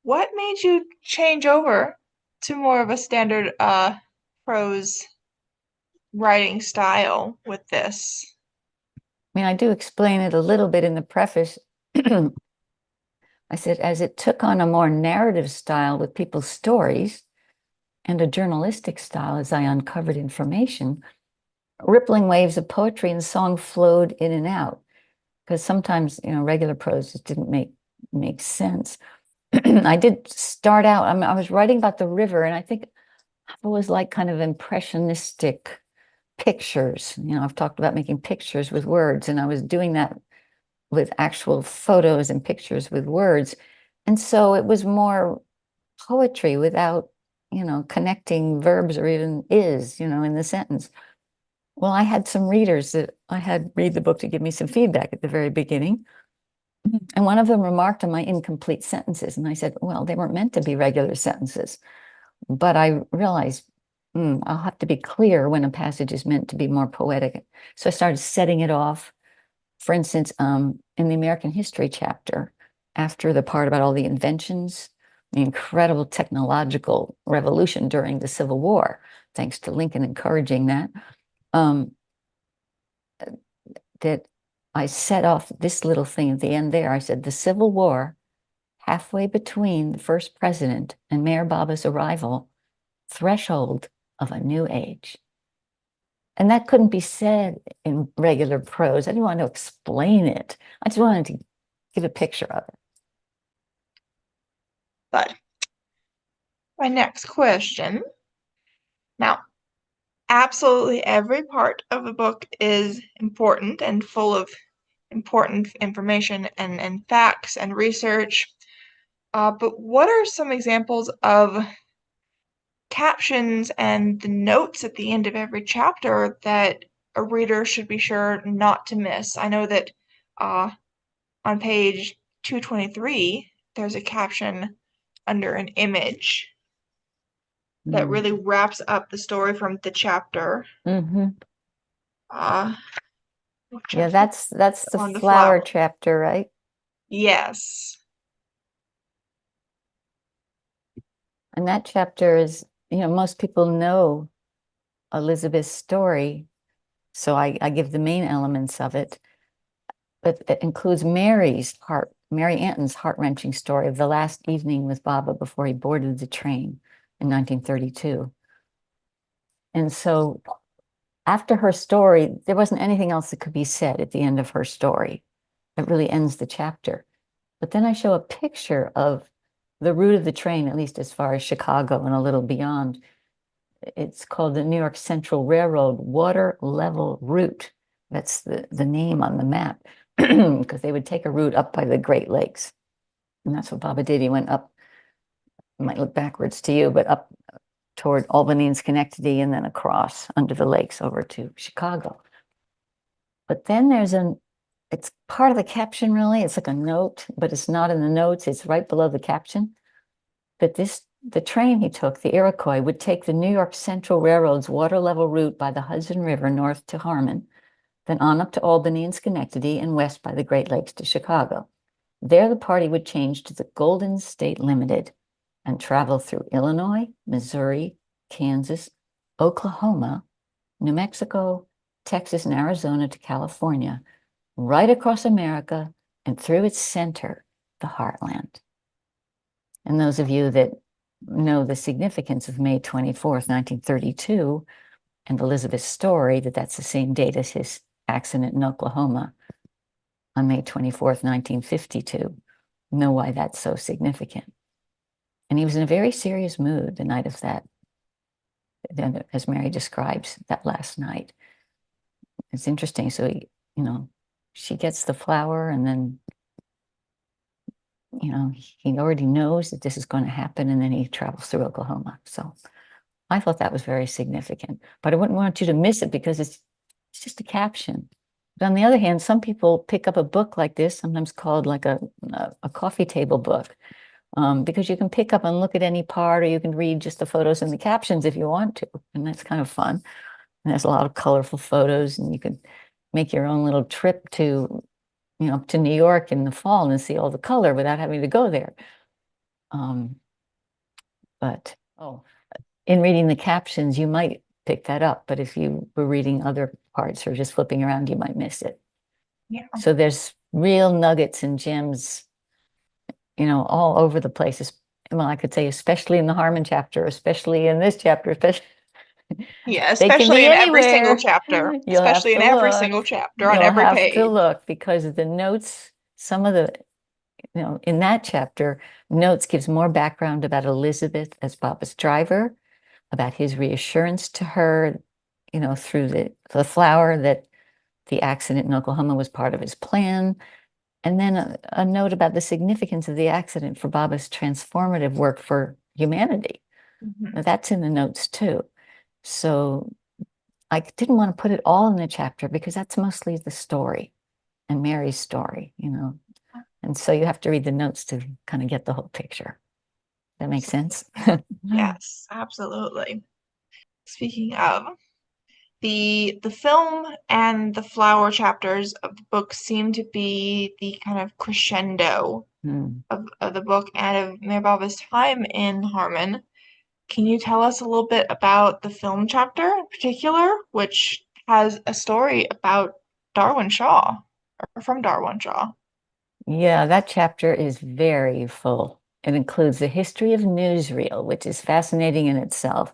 What made you change over to more of a standard prose writing style with this? I mean, I do explain it a little bit in the preface. I said, as it took on a more narrative style with people's stories and a journalistic style as I uncovered information, rippling waves of poetry and song flowed in and out. Because sometimes, regular prose just didn't make sense. I did start out, I was writing about the river, and I think it was like kind of impressionistic pictures. I've talked about making pictures with words, and I was doing that with actual photos and pictures with words. And so it was more poetry without, connecting verbs or even is, in the sentence. Well, I had some readers that I had read the book to give me some feedback at the very beginning. And one of them remarked on my incomplete sentences. And I said, well, they weren't meant to be regular sentences. But I realized I'll have to be clear when a passage is meant to be more poetic. So I started setting it off. For instance, in the American history chapter, after the part about all the inventions, the incredible technological revolution during the Civil War, thanks to Lincoln encouraging that, um, that I set off this little thing at the end there. I said, the Civil War halfway between the first president and Mayor Baba's arrival, threshold of a new age. And that couldn't be said in regular prose. I didn't want to explain it. I just wanted to give a picture of it. But my next question. Now, absolutely every part of the book is important and full of important information and facts and research. But what are some examples of captions and the notes at the end of every chapter that a reader should be sure not to miss? I know that on page 223, there's a caption under an image that really wraps up the story from the chapter. Mm-hmm. Yeah, Chapter? that's the On the flower flower. chapter, right? Yes. And that chapter is, most people know Elizabeth's story, so I give the main elements of it. But it includes Mary Anton's heart-wrenching story of the last evening with Baba before he boarded the train in 1932. And so after her story, there wasn't anything else that could be said at the end of her story. It really ends the chapter. But then I show a picture of the route of the train, at least as far as Chicago and a little beyond. It's called the New York Central Railroad Water Level Route. That's the name on the map, because they would take a route up by the Great Lakes. And that's what Baba did. He went up, it might look backwards to you, but up toward Albany and Schenectady and then across under the lakes over to Chicago. But then it's part of the caption really. It's like a note, but it's not in the notes. It's right below the caption. But the train he took, the Iroquois, would take the New York Central Railroad's water level route by the Hudson River north to Harmon, then on up to Albany and Schenectady and west by the Great Lakes to Chicago. There the party would change to the Golden State Limited and travel through Illinois, Missouri, Kansas, Oklahoma, New Mexico, Texas, and Arizona to California, right across America and through its center, the heartland. And those of you that know the significance of May 24th, 1932, and Elizabeth's story, that's the same date as his accident in Oklahoma on May 24th, 1952, know why that's so significant. And he was in a very serious mood the night of that, as Mary describes that last night. It's interesting. So, she gets the flower and then, he already knows that this is going to happen, and then he travels through Oklahoma. So I thought that was very significant, but I wouldn't want you to miss it because it's just a caption. But on the other hand, some people pick up a book like this, sometimes called like a coffee table book, because you can pick up and look at any part, or you can read just the photos and the captions if you want to, and that's kind of fun. And there's a lot of colorful photos, and you can make your own little trip to New York in the fall and see all the color without having to go there. But in reading the captions, you might pick that up, but if you were reading other parts or just flipping around, you might miss it. Yeah. So there's real nuggets and gems, all over the place. Well, I could say especially in the Harmon chapter, especially in this chapter, especially. Yeah, They can especially be in every single anywhere. chapter. You'll have Especially to in every look. single chapter on You'll every have to page. look because the notes, some of the, in that chapter, notes gives more background about Elizabeth as Baba's driver, about his reassurance to her, through the flower that the accident in Oklahoma was part of his plan. And then a note about the significance of the accident for Baba's transformative work for humanity. Mm-hmm. That's in the notes too. So I didn't want to put it all in the chapter because that's mostly the story and Mary's story, And so you have to read the notes to kind of get the whole picture. That makes sense? Yes, absolutely. Speaking of, the film and the flower chapters of the book seem to be the kind of crescendo of the book and of Mayor Baba's time in Harmon. Can you tell us a little bit about the film chapter in particular, which has a story about Darwin Shaw, or from Darwin Shaw? Yeah, that chapter is very full. It includes the history of newsreel, which is fascinating in itself.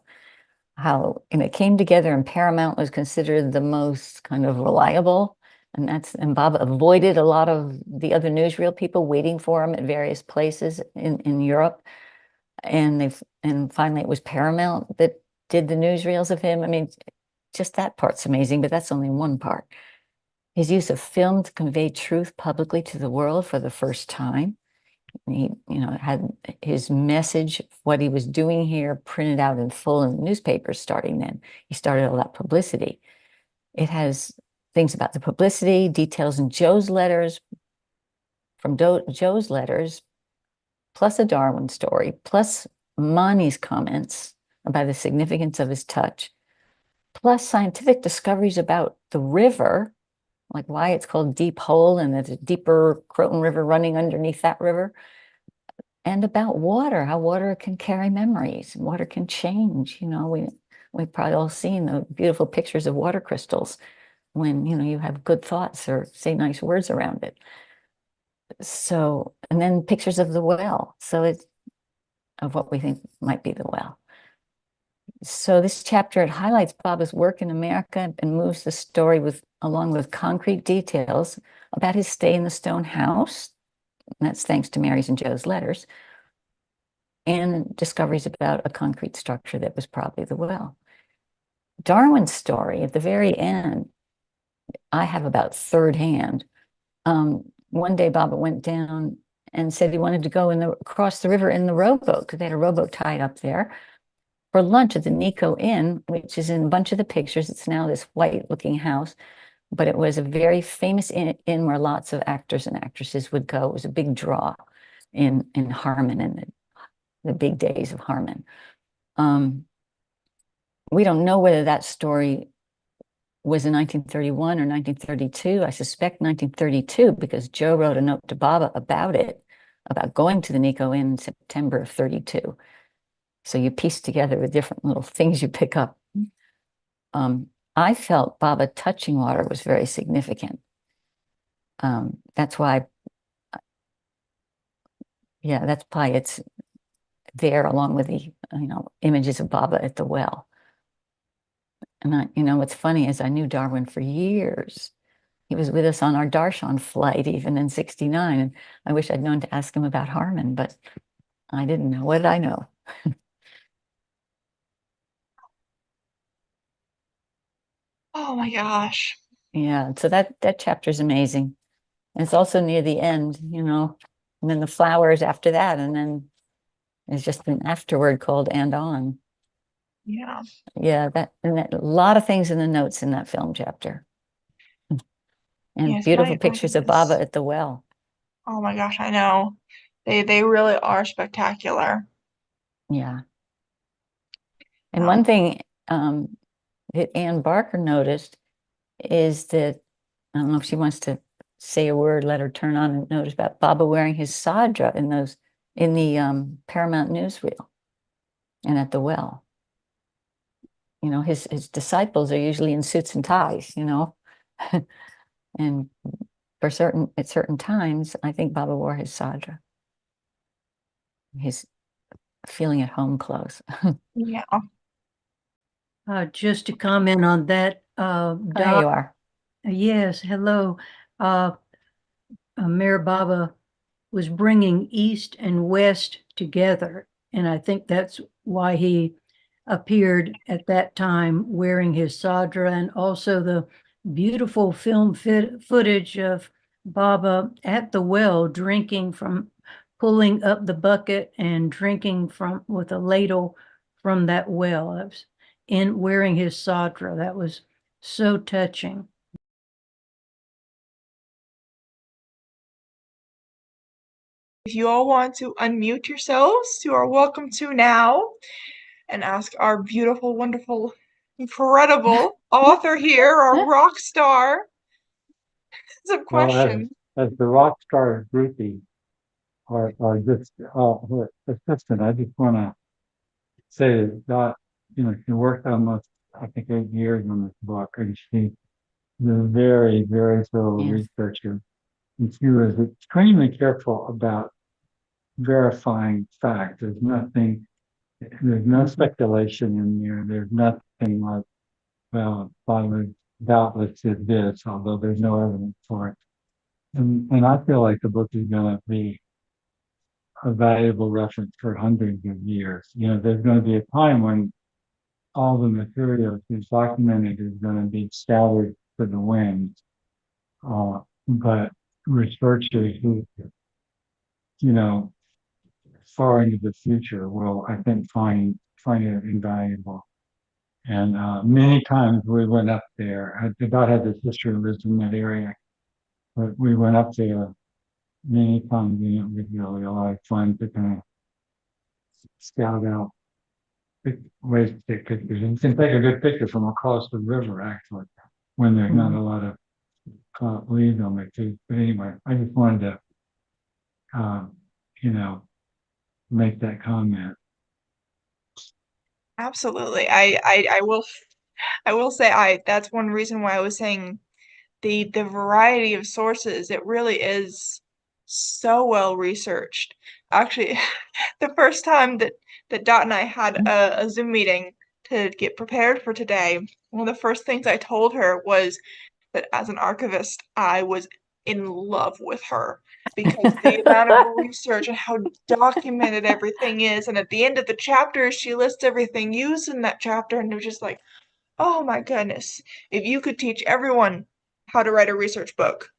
How, it came together and Paramount was considered the most kind of reliable. And Bob avoided a lot of the other newsreel people waiting for him at various places in Europe. And finally it was Paramount that did the newsreels of him. I mean, just that part's amazing, but that's only one part. His use of film to convey truth publicly to the world for the first time. He, had his message, what he was doing here, printed out in full in the newspapers starting then. He started all that publicity. It has things about the publicity, details in Joe's letters, from Joe's letters, plus a Darwin story, plus Mani's comments about the significance of his touch, plus scientific discoveries about the river, like why it's called Deep Hole and there's a deeper Croton River running underneath that river, and about water, how water can carry memories, water can change. We've probably all seen the beautiful pictures of water crystals when, you have good thoughts or say nice words around it. So, and then pictures of the well. So it's of what we think might be the well. So this chapter, it highlights Baba's work in America and moves the story along with concrete details about his stay in the stone house. And that's thanks to Mary's and Joe's letters, and discoveries about a concrete structure that was probably the well. Darwin's story at the very end, I have about third hand. One day Baba went down and said he wanted to go across the river in the rowboat, because they had a rowboat tied up there, for lunch at the Nico Inn, which is in a bunch of the pictures. It's now this white-looking house, but it was a very famous inn where lots of actors and actresses would go. It was a big draw in Harmon, in the big days of Harmon. We don't know whether that story was in 1931 or 1932. I suspect 1932 because Joe wrote a note to Baba about it, about going to the Nico Inn in September of 32. So you piece together the different little things you pick up. I felt Baba touching water was very significant. That's why, yeah, that's why it's there along with the, images of Baba at the well. And what's funny is I knew Darwin for years. He was with us on our Darshan flight, even in '69. And I wish I'd known to ask him about Harmon, but I didn't know. What did I know? Oh my gosh. Yeah, so that chapter is amazing. And it's also near the end, and then the flowers after that, and then there's just an afterword called "and on." Yeah. Yeah, a lot of things in the notes in that film chapter, and Yes, beautiful my pictures of goodness. Baba at the well. Oh my gosh, I know. They really are spectacular. Yeah. And one Um, thing that Ann Barker noticed is that, I don't know if she wants to say a word, let her turn on and notice about Baba wearing his sadra in the Paramount newsreel and at the well. His disciples are usually in suits and ties, and at certain times, I think Baba wore his sadra, his feeling at home clothes. yeah. Just to comment on that, There Dot, you are. yes, hello. Uh, Mayor Baba was bringing East and West together, and I think that's why he appeared at that time wearing his sadra, and also the beautiful film footage of Baba at the well drinking from, pulling up the bucket and drinking from with a ladle from that well. I was in wearing his sadra. That was so touching. If you all want to unmute yourselves, you are welcome to now and ask our beautiful, wonderful, incredible author here, our rock star, some Well, questions. as the rock star groupie or just her assistant, I just want to say that Dot, she worked almost, I think, 8 years on this book, and she's a very, very thorough Yes. researcher. and she was extremely careful about verifying fact. There's no speculation in there. There's nothing like, well, Father doubtless did this, although there's no evidence for it. And I feel like the book is going to be a valuable reference for hundreds of years. There's going to be a time when all the material that's documented is going to be scattered to the wind. But researchers who, far into the future will, I think, find it invaluable. And many times we went up there. God had this sister who lives in that area, but we went up there many times, and it was really a lot of fun to kind of scout out ways to take pictures. And you can take a good picture from across the river, actually, when there's not a lot of leaves on it too. But anyway, I just wanted to, make that comment. Absolutely. I will say that's one reason why I was saying the variety of sources. It really is so well researched. Actually, the first time that Dot and I had a Zoom meeting to get prepared for today, one of the first things I told her was that as an archivist, I was in love with her because the amount of research and how documented everything is. And at the end of the chapter, she lists everything used in that chapter, and it was just like, oh my goodness, if you could teach everyone how to write a research book,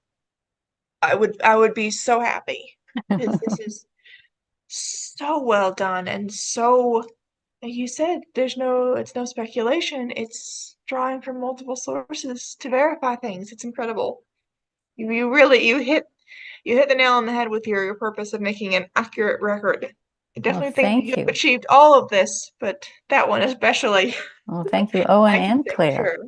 I would be so happy. Because this is so well done and so, like you said, it's no speculation. It's drawing from multiple sources to verify things. It's incredible. You really you hit the nail on the head with your purpose of making an accurate record. I Well, definitely think thank you have you. achieved all of this, but that one especially, Well, thank you, Owen I can and say for Claire. sure.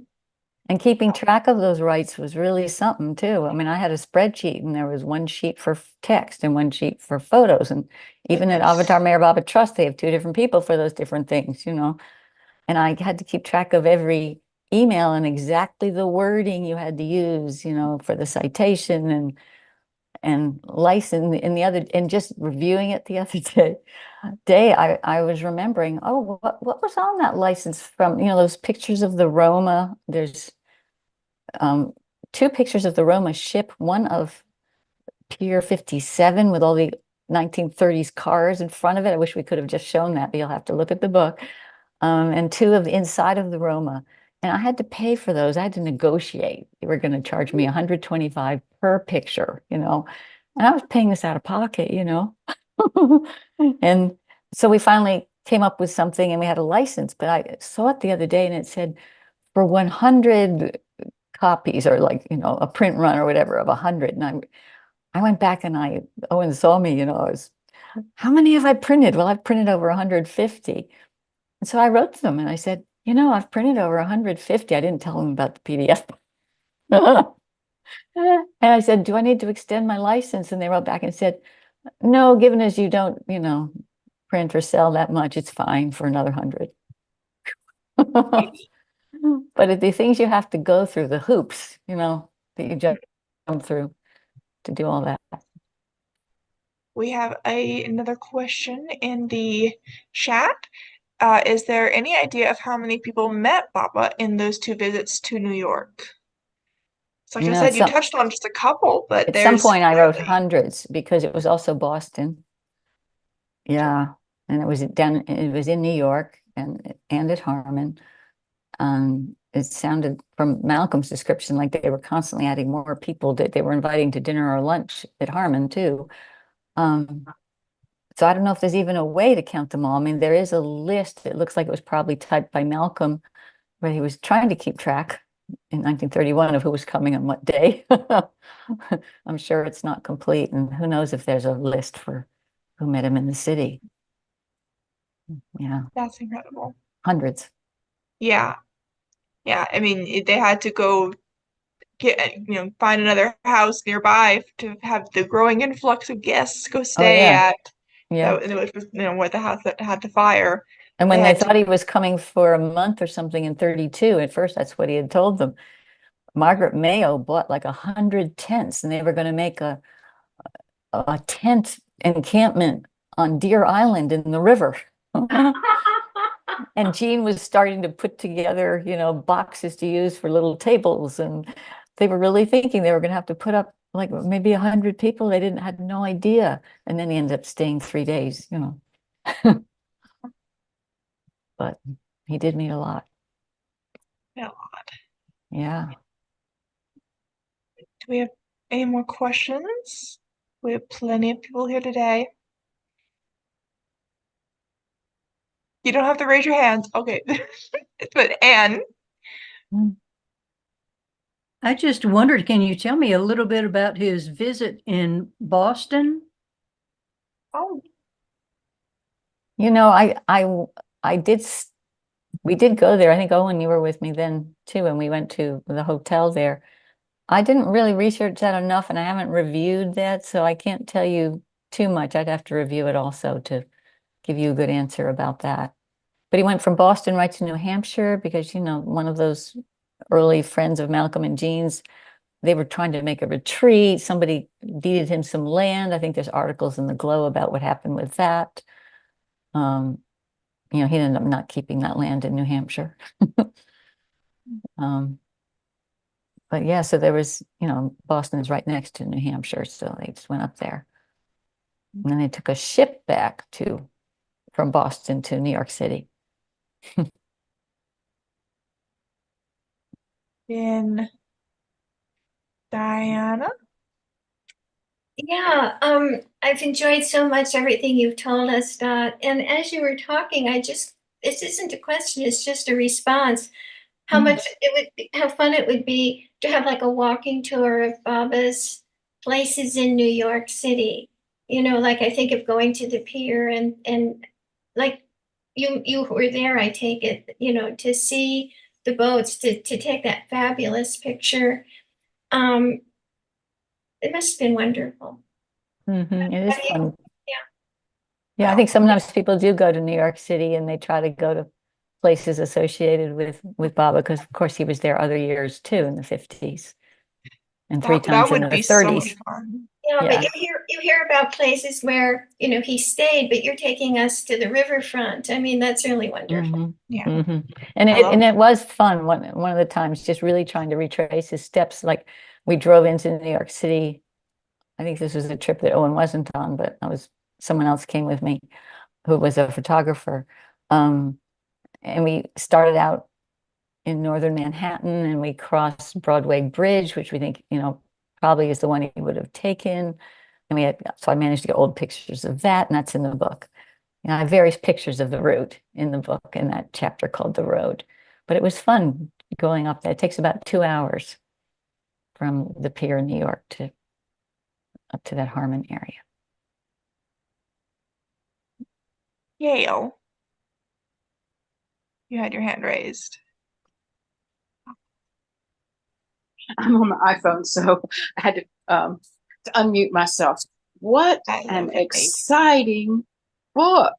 And keeping track of those rights was really something too. I mean, I had a spreadsheet and there was one sheet for text and one sheet for photos. And even at Goodness. Avatar Mayor Baba Trust, they have two different people for those different things, And I had to keep track of every email and exactly the wording you had to use, for the citation and license and just reviewing it the other day, I was remembering, oh, what was on that license from, those pictures of the Roma. There's two pictures of the Roma ship, one of Pier 57 with all the 1930s cars in front of it. I wish we could have just shown that, but you'll have to look at the book. And two of the inside of the Roma. And I had to pay for those. I had to negotiate. They were going to charge me 125 per picture, And I was paying this out of pocket, And so we finally came up with something and we had a license, but I saw it the other day and it said for 100 copies or a print run or whatever of 100. And I went back and Owen saw me, how many have I printed? Well, I've printed over 150. And so I wrote to them and I said, I've printed over 150. I didn't tell them about the PDF. And I said, do I need to extend my license? And they wrote back and said, no, given as you don't, print or sell that much, it's fine for another 100. But the things you have to go through, the hoops, that you jump through to do all that. We have another question in the chat. Is there any idea of how many people met Baba in those 2 visits to New York? So like I said, you touched on just a couple, but at some point I wrote hundreds because it was also Boston. Yeah. And it was in New York and at Harmon. It sounded from Malcolm's description like they were constantly adding more people that they were inviting to dinner or lunch at Harmon too. So I don't know if there's even a way to count them all. I mean, there is a list. It looks like it was probably typed by Malcolm, where he was trying to keep track in 1931 of who was coming on what day. I'm sure it's not complete, and who knows if there's a list for who met him in the city. Yeah. That's incredible. Hundreds. Yeah. Yeah. I mean, they had to go find another house nearby to have the growing influx of guests go stay at. Yeah. It was, what the house that had the fire. And when they thought he was coming for a month or something in 32, at first, that's what he had told them. Margaret Mayo bought like 100 tents, and they were going to make a tent encampment on Deer Island in the river. And Jean was starting to put together, boxes to use for little tables. And they were really thinking they were going to have to put up like maybe 100 people. They had no idea. And then he ended up staying 3 days, But he did meet a lot. A lot. Yeah. Do we have any more questions? We have plenty of people here today. You don't have to raise your hands. Okay. But Anne. I just wondered, can you tell me a little bit about his visit in Boston? Oh, we did go there. I think, Owen, you were with me then too, and we went to the hotel there. I didn't really research that enough, and I haven't reviewed that, so I can't tell you too much. I'd have to review it also to give you a good answer about that. But he went from Boston right to New Hampshire because, one of those early friends of Malcolm and Jean's, they were trying to make a retreat. Somebody deeded him some land. I think there's articles in the Glow about what happened with that. He ended up not keeping that land in New Hampshire. But yeah, so there was, Boston is right next to New Hampshire, so they just went up there. And then they took a ship back from Boston to New York City. in Diana. Yeah, I've enjoyed so much everything you've told us, Dot. And as you were talking, this isn't a question, it's just a response. How fun it would be to have like a walking tour of Baba's places in New York City. Like I think of going to the pier and like you were there, I take it, to see the boats, to take that fabulous picture. It must have been wonderful. It is fun. Yeah. Yeah, I think sometimes people do go to New York City and they try to go to places associated with Baba, because of course he was there other years too, in the 50s and 3 times in the 30s. So much fun. Yeah, but you hear about places where he stayed, but you're taking us to the riverfront. I mean, that's really wonderful. Yeah. And it was fun one of the times, just really trying to retrace his steps. Like we drove into New York City. I think this was a trip that Owen wasn't on, but someone else came with me who was a photographer. And we started out in northern Manhattan, and we crossed Broadway Bridge, which we think, probably is the one he would have taken. And so I managed to get old pictures of that, and that's in the book. I have various pictures of the route in the book in that chapter called The Road. But it was fun going up there. It takes about 2 hours from the pier in New York up to that Harmon area. Yale. You had your hand raised. I'm on my iPhone, so I had to unmute myself. What an exciting book.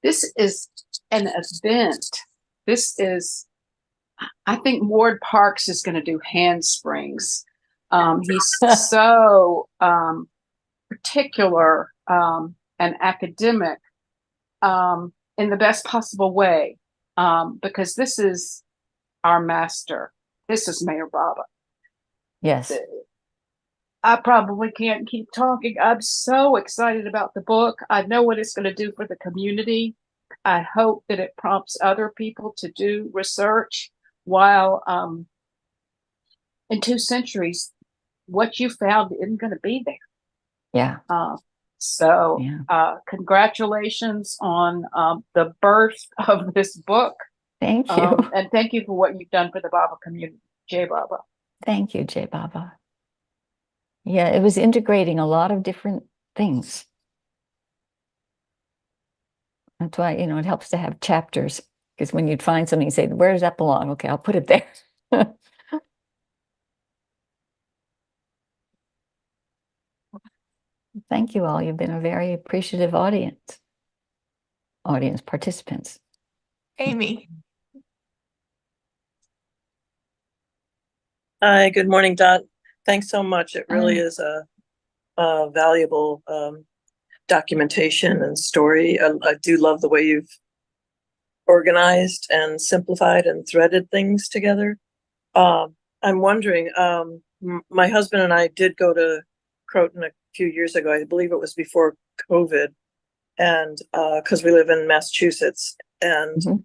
This is an event. I think Ward Parks is going to do handsprings. He's so particular and academic in the best possible way, because this is our master. This is Mayor Baba. Yes. I probably can't keep talking. I'm so excited about the book. I know what it's going to do for the community. I hope that it prompts other people to do research. While in 2 centuries, what you found isn't going to be there. Yeah. Congratulations on the birth of this book. Thank you. And thank you for what you've done for the Baba community. Jai Baba. Thank you, Jai Baba. Yeah, it was integrating a lot of different things. That's why, it helps to have chapters, because when you'd find something, you say, where does that belong? Okay, I'll put it there. Thank you all. You've been a very appreciative audience participants. Amy. Hi, good morning, Dot. Thanks so much. It really is a valuable documentation and story. I do love the way you've organized and simplified and threaded things together. I'm wondering, my husband and I did go to Croton a few years ago. I believe it was before COVID, and because we live in Massachusetts. And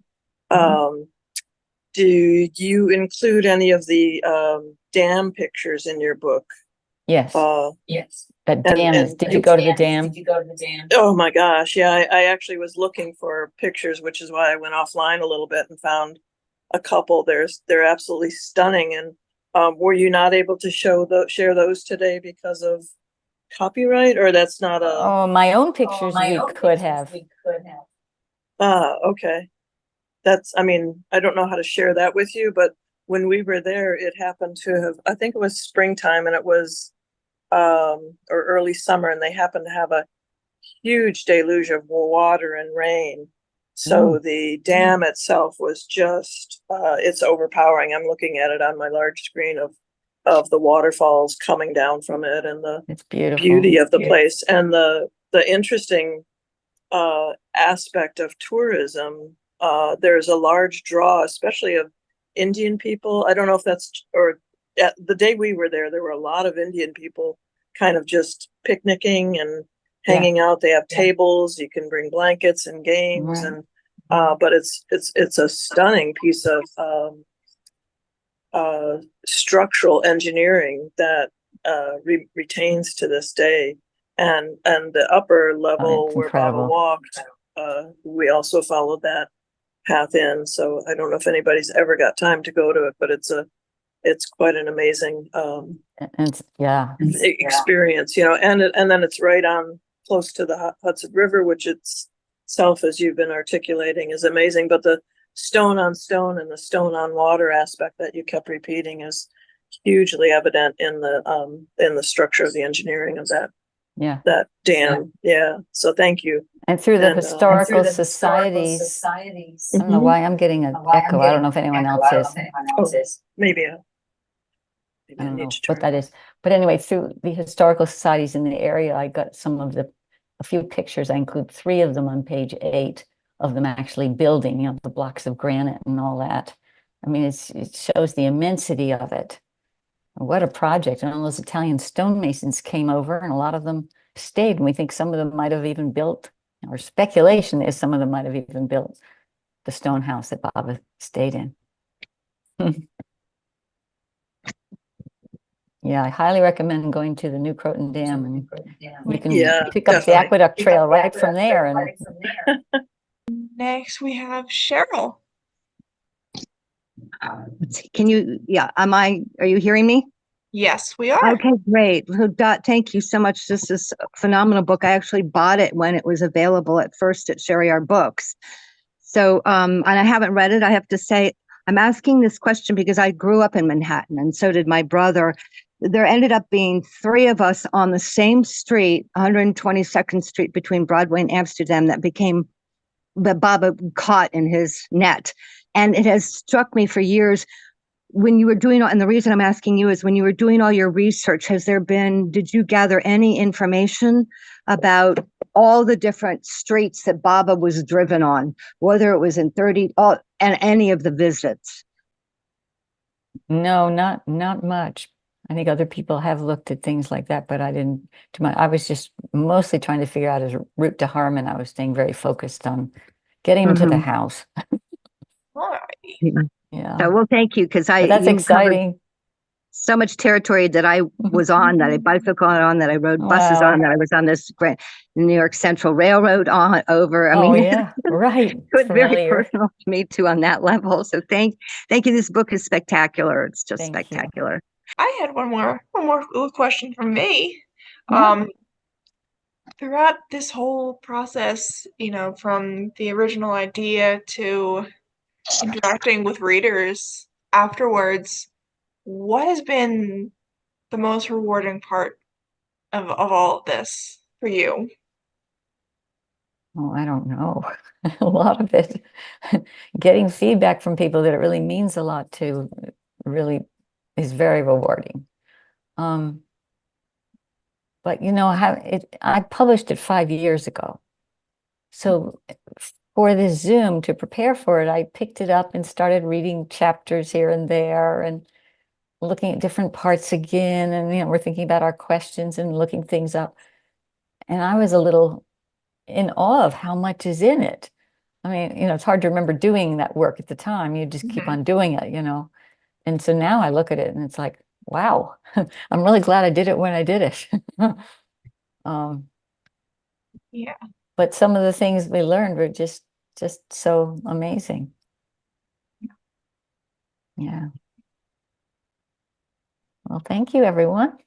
do you include any of the dam pictures in your book? Yes. Yes. That dam is, did you go to the dam? Oh my gosh, yeah, I actually was looking for pictures, which is why I went offline a little bit and found a couple. They're absolutely stunning. And were you not able to share those today because of copyright, or that's not a? Oh, my own pictures we could have. Okay. I mean, I don't know how to share that with you, but when we were there, it happened to have, I think it was springtime, and it was or early summer, and they happened to have a huge deluge of water and rain. So the dam itself was just it's overpowering. I'm looking at it on my large screen of the waterfalls coming down from it, and the It's beautiful. beauty of the place, and the interesting aspect of tourism. There's a large draw, especially of Indian people. I don't know if that's, or the day we were there were a lot of Indian people kind of just picnicking and hanging out. They have tables, you can bring blankets and games, and but it's a stunning piece of structural engineering that retains to this day. And the upper level where Baba walked, we also followed that path in. So I don't know if anybody's ever got time to go to it, but it's quite an amazing experience, you know. And then it's right on close to the Hudson River, which itself, as you've been articulating, is amazing. But the stone on stone and the stone on water aspect that you kept repeating is hugely evident in the structure of the engineering of that dam. Yeah. So thank you. And through the historical societies, I don't know why I'm getting an echo. I don't know if anyone else is. Maybe I don't know what that is. But anyway, through the historical societies in the area, I got a few pictures. I include 3 of them on page 8 of them actually building, you know, the blocks of granite and all that. I mean, it shows the immensity of it. What a project. And all those Italian stonemasons came over, and a lot of them stayed. And we think some of them might have even built, or speculation is some of them might have even built the stone house that Baba stayed in. Yeah, I highly recommend going to the New Croton Dam, and you can pick up the aqueduct trail right from there. And next we have Cheryl. Let's see, can you, are you hearing me? Yes, we are. Okay, great. Dot, thank you so much. This is a phenomenal book. I actually bought it when it was available at first at Sherry R Books. So, and I haven't read it. I have to say, I'm asking this question because I grew up in Manhattan, and so did my brother. There ended up being 3 of us on the same street, 122nd Street between Broadway and Amsterdam, that Baba caught in his net. And it has struck me for years when you were doing, and the reason I'm asking you is when you were doing all your research, did you gather any information about all the different streets that Baba was driven on, whether it was in and any of the visits? No, not much. I think other people have looked at things like that, but I didn't. I was just mostly trying to figure out his route to Harmon. I was staying very focused on getting him to the house. All right. Yeah. So, well, thank you, because that's exciting. So much territory that I was on, that I bicycled on, that I rode buses on, that I was on this New York Central Railroad over. I mean, yeah, right. It's very personal to me too on that level. So thank you. This book is spectacular. It's just spectacular. I had one more little question from me. Throughout this whole process, you know, from the original idea to interacting with readers afterwards, what has been the most rewarding part of all of this for you? Oh, I don't know. A lot of it. Getting feedback from people that it really means a lot to, really is very rewarding. But you know, I published it 5 years ago. So for this Zoom, to prepare for it, I picked it up and started reading chapters here and there and looking at different parts again. And, you know, we're thinking about our questions and looking things up. And I was a little in awe of how much is in it. I mean, you know, it's hard to remember doing that work at the time. You just keep on doing it, you know. And so now I look at it and it's like, wow, I'm really glad I did it when I did it. Yeah. But some of the things we learned were just so amazing. Yeah. Well, thank you, everyone.